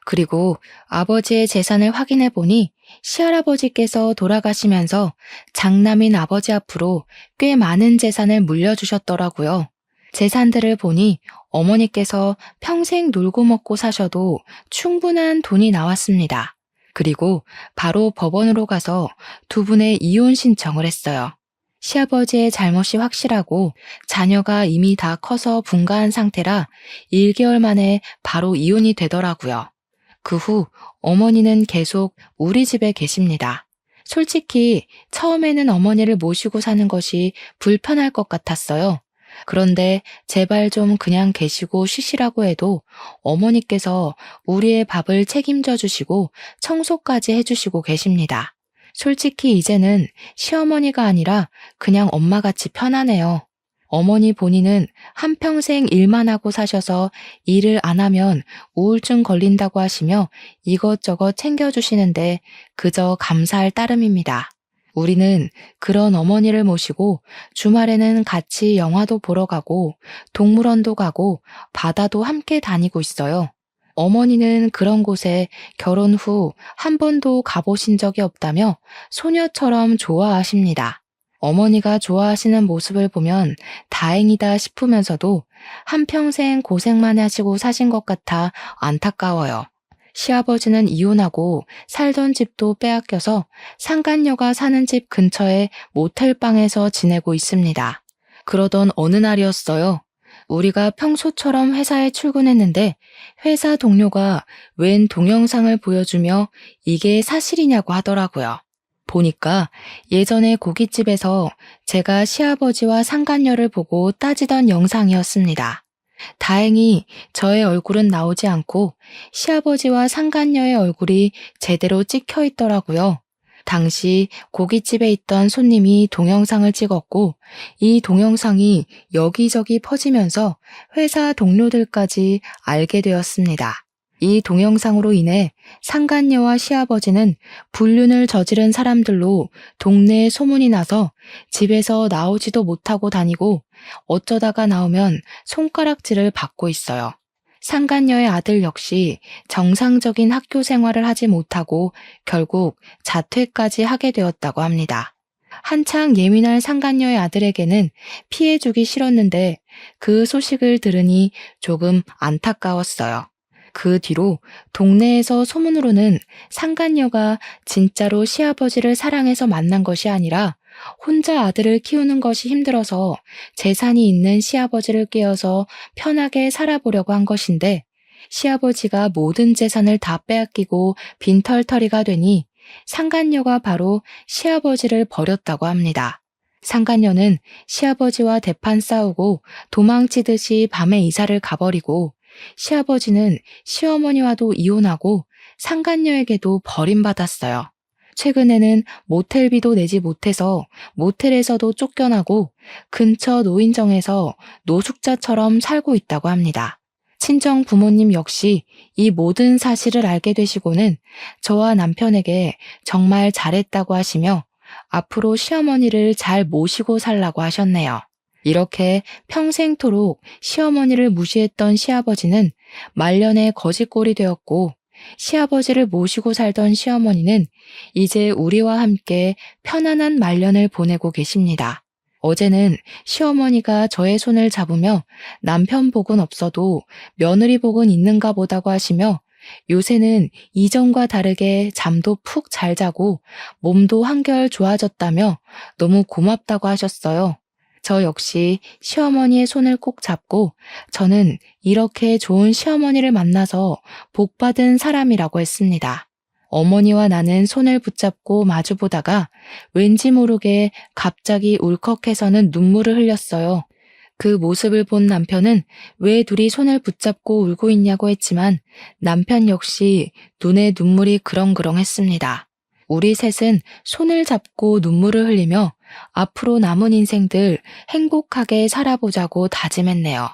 그리고 아버지의 재산을 확인해 보니 시할아버지께서 돌아가시면서 장남인 아버지 앞으로 꽤 많은 재산을 물려주셨더라고요. 재산들을 보니 어머니께서 평생 놀고 먹고 사셔도 충분한 돈이 나왔습니다. 그리고 바로 법원으로 가서 두 분의 이혼 신청을 했어요. 시아버지의 잘못이 확실하고 자녀가 이미 다 커서 분가한 상태라 1개월 만에 바로 이혼이 되더라고요. 그 후 어머니는 계속 우리 집에 계십니다. 솔직히 처음에는 어머니를 모시고 사는 것이 불편할 것 같았어요. 그런데 제발 좀 그냥 계시고 쉬시라고 해도 어머니께서 우리의 밥을 책임져 주시고 청소까지 해주시고 계십니다. 솔직히 이제는 시어머니가 아니라 그냥 엄마같이 편하네요. 어머니 본인은 한평생 일만 하고 사셔서 일을 안 하면 우울증 걸린다고 하시며 이것저것 챙겨주시는데 그저 감사할 따름입니다. 우리는 그런 어머니를 모시고 주말에는 같이 영화도 보러 가고 동물원도 가고 바다도 함께 다니고 있어요. 어머니는 그런 곳에 결혼 후 한 번도 가보신 적이 없다며 소녀처럼 좋아하십니다. 어머니가 좋아하시는 모습을 보면 다행이다 싶으면서도 한평생 고생만 하시고 사신 것 같아 안타까워요. 시아버지는 이혼하고 살던 집도 빼앗겨서 상간녀가 사는 집 근처의 모텔방에서 지내고 있습니다. 그러던 어느 날이었어요. 우리가 평소처럼 회사에 출근했는데 회사 동료가 웬 동영상을 보여주며 이게 사실이냐고 하더라고요. 보니까 예전에 고깃집에서 제가 시아버지와 상간녀를 보고 따지던 영상이었습니다. 다행히 저의 얼굴은 나오지 않고 시아버지와 상간녀의 얼굴이 제대로 찍혀 있더라고요. 당시 고깃집에 있던 손님이 동영상을 찍었고 이 동영상이 여기저기 퍼지면서 회사 동료들까지 알게 되었습니다. 이 동영상으로 인해 상간녀와 시아버지는 불륜을 저지른 사람들로 동네에 소문이 나서 집에서 나오지도 못하고 다니고 어쩌다가 나오면 손가락질을 받고 있어요. 상간녀의 아들 역시 정상적인 학교 생활을 하지 못하고 결국 자퇴까지 하게 되었다고 합니다. 한창 예민할 상간녀의 아들에게는 피해주기 싫었는데 그 소식을 들으니 조금 안타까웠어요. 그 뒤로 동네에서 소문으로는 상간녀가 진짜로 시아버지를 사랑해서 만난 것이 아니라 혼자 아들을 키우는 것이 힘들어서 재산이 있는 시아버지를 꿰어서 편하게 살아보려고 한 것인데 시아버지가 모든 재산을 다 빼앗기고 빈털터리가 되니 상간녀가 바로 시아버지를 버렸다고 합니다. 상간녀는 시아버지와 대판 싸우고 도망치듯이 밤에 이사를 가버리고 시아버지는 시어머니와도 이혼하고 상간녀에게도 버림받았어요. 최근에는 모텔비도 내지 못해서 모텔에서도 쫓겨나고 근처 노인정에서 노숙자처럼 살고 있다고 합니다. 친정 부모님 역시 이 모든 사실을 알게 되시고는 저와 남편에게 정말 잘했다고 하시며 앞으로 시어머니를 잘 모시고 살라고 하셨네요. 이렇게 평생토록 시어머니를 무시했던 시아버지는 말년에 거지꼴이 되었고 시아버지를 모시고 살던 시어머니는 이제 우리와 함께 편안한 말년을 보내고 계십니다. 어제는 시어머니가 저의 손을 잡으며 남편 복은 없어도 며느리 복은 있는가 보다고 하시며 요새는 이전과 다르게 잠도 푹 잘 자고 몸도 한결 좋아졌다며 너무 고맙다고 하셨어요. 저 역시 시어머니의 손을 꼭 잡고 저는 이렇게 좋은 시어머니를 만나서 복받은 사람이라고 했습니다. 어머니와 나는 손을 붙잡고 마주보다가 왠지 모르게 갑자기 울컥해서는 눈물을 흘렸어요. 그 모습을 본 남편은 왜 둘이 손을 붙잡고 울고 있냐고 했지만 남편 역시 눈에 눈물이 그렁그렁했습니다. 우리 셋은 손을 잡고 눈물을 흘리며 앞으로 남은 인생들 행복하게 살아보자고 다짐했네요.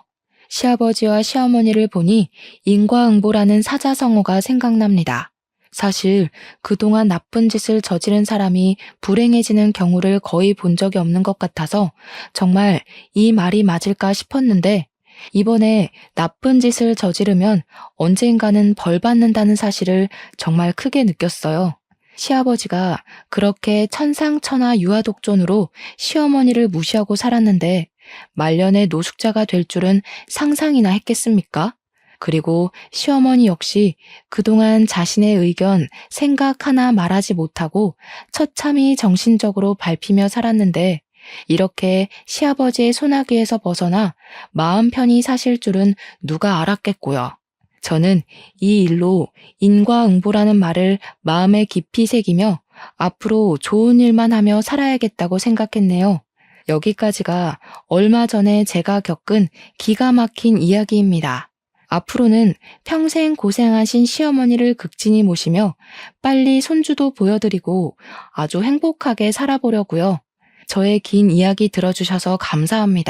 시아버지와 시어머니를 보니 인과응보라는 사자성어가 생각납니다. 사실 그동안 나쁜 짓을 저지른 사람이 불행해지는 경우를 거의 본 적이 없는 것 같아서 정말 이 말이 맞을까 싶었는데 이번에 나쁜 짓을 저지르면 언젠가는 벌 받는다는 사실을 정말 크게 느꼈어요. 시아버지가 그렇게 천상천하 유아독존으로 시어머니를 무시하고 살았는데 말년에 노숙자가 될 줄은 상상이나 했겠습니까? 그리고 시어머니 역시 그동안 자신의 의견, 생각 하나 말하지 못하고 처참히 정신적으로 밟히며 살았는데 이렇게 시아버지의 소나기에서 벗어나 마음 편히 사실 줄은 누가 알았겠고요. 저는 이 일로 인과응보라는 말을 마음에 깊이 새기며 앞으로 좋은 일만 하며 살아야겠다고 생각했네요. 여기까지가 얼마 전에 제가 겪은 기가 막힌 이야기입니다. 앞으로는 평생 고생하신 시어머니를 극진히 모시며 빨리 손주도 보여드리고 아주 행복하게 살아보려고요. 저의 긴 이야기 들어주셔서 감사합니다.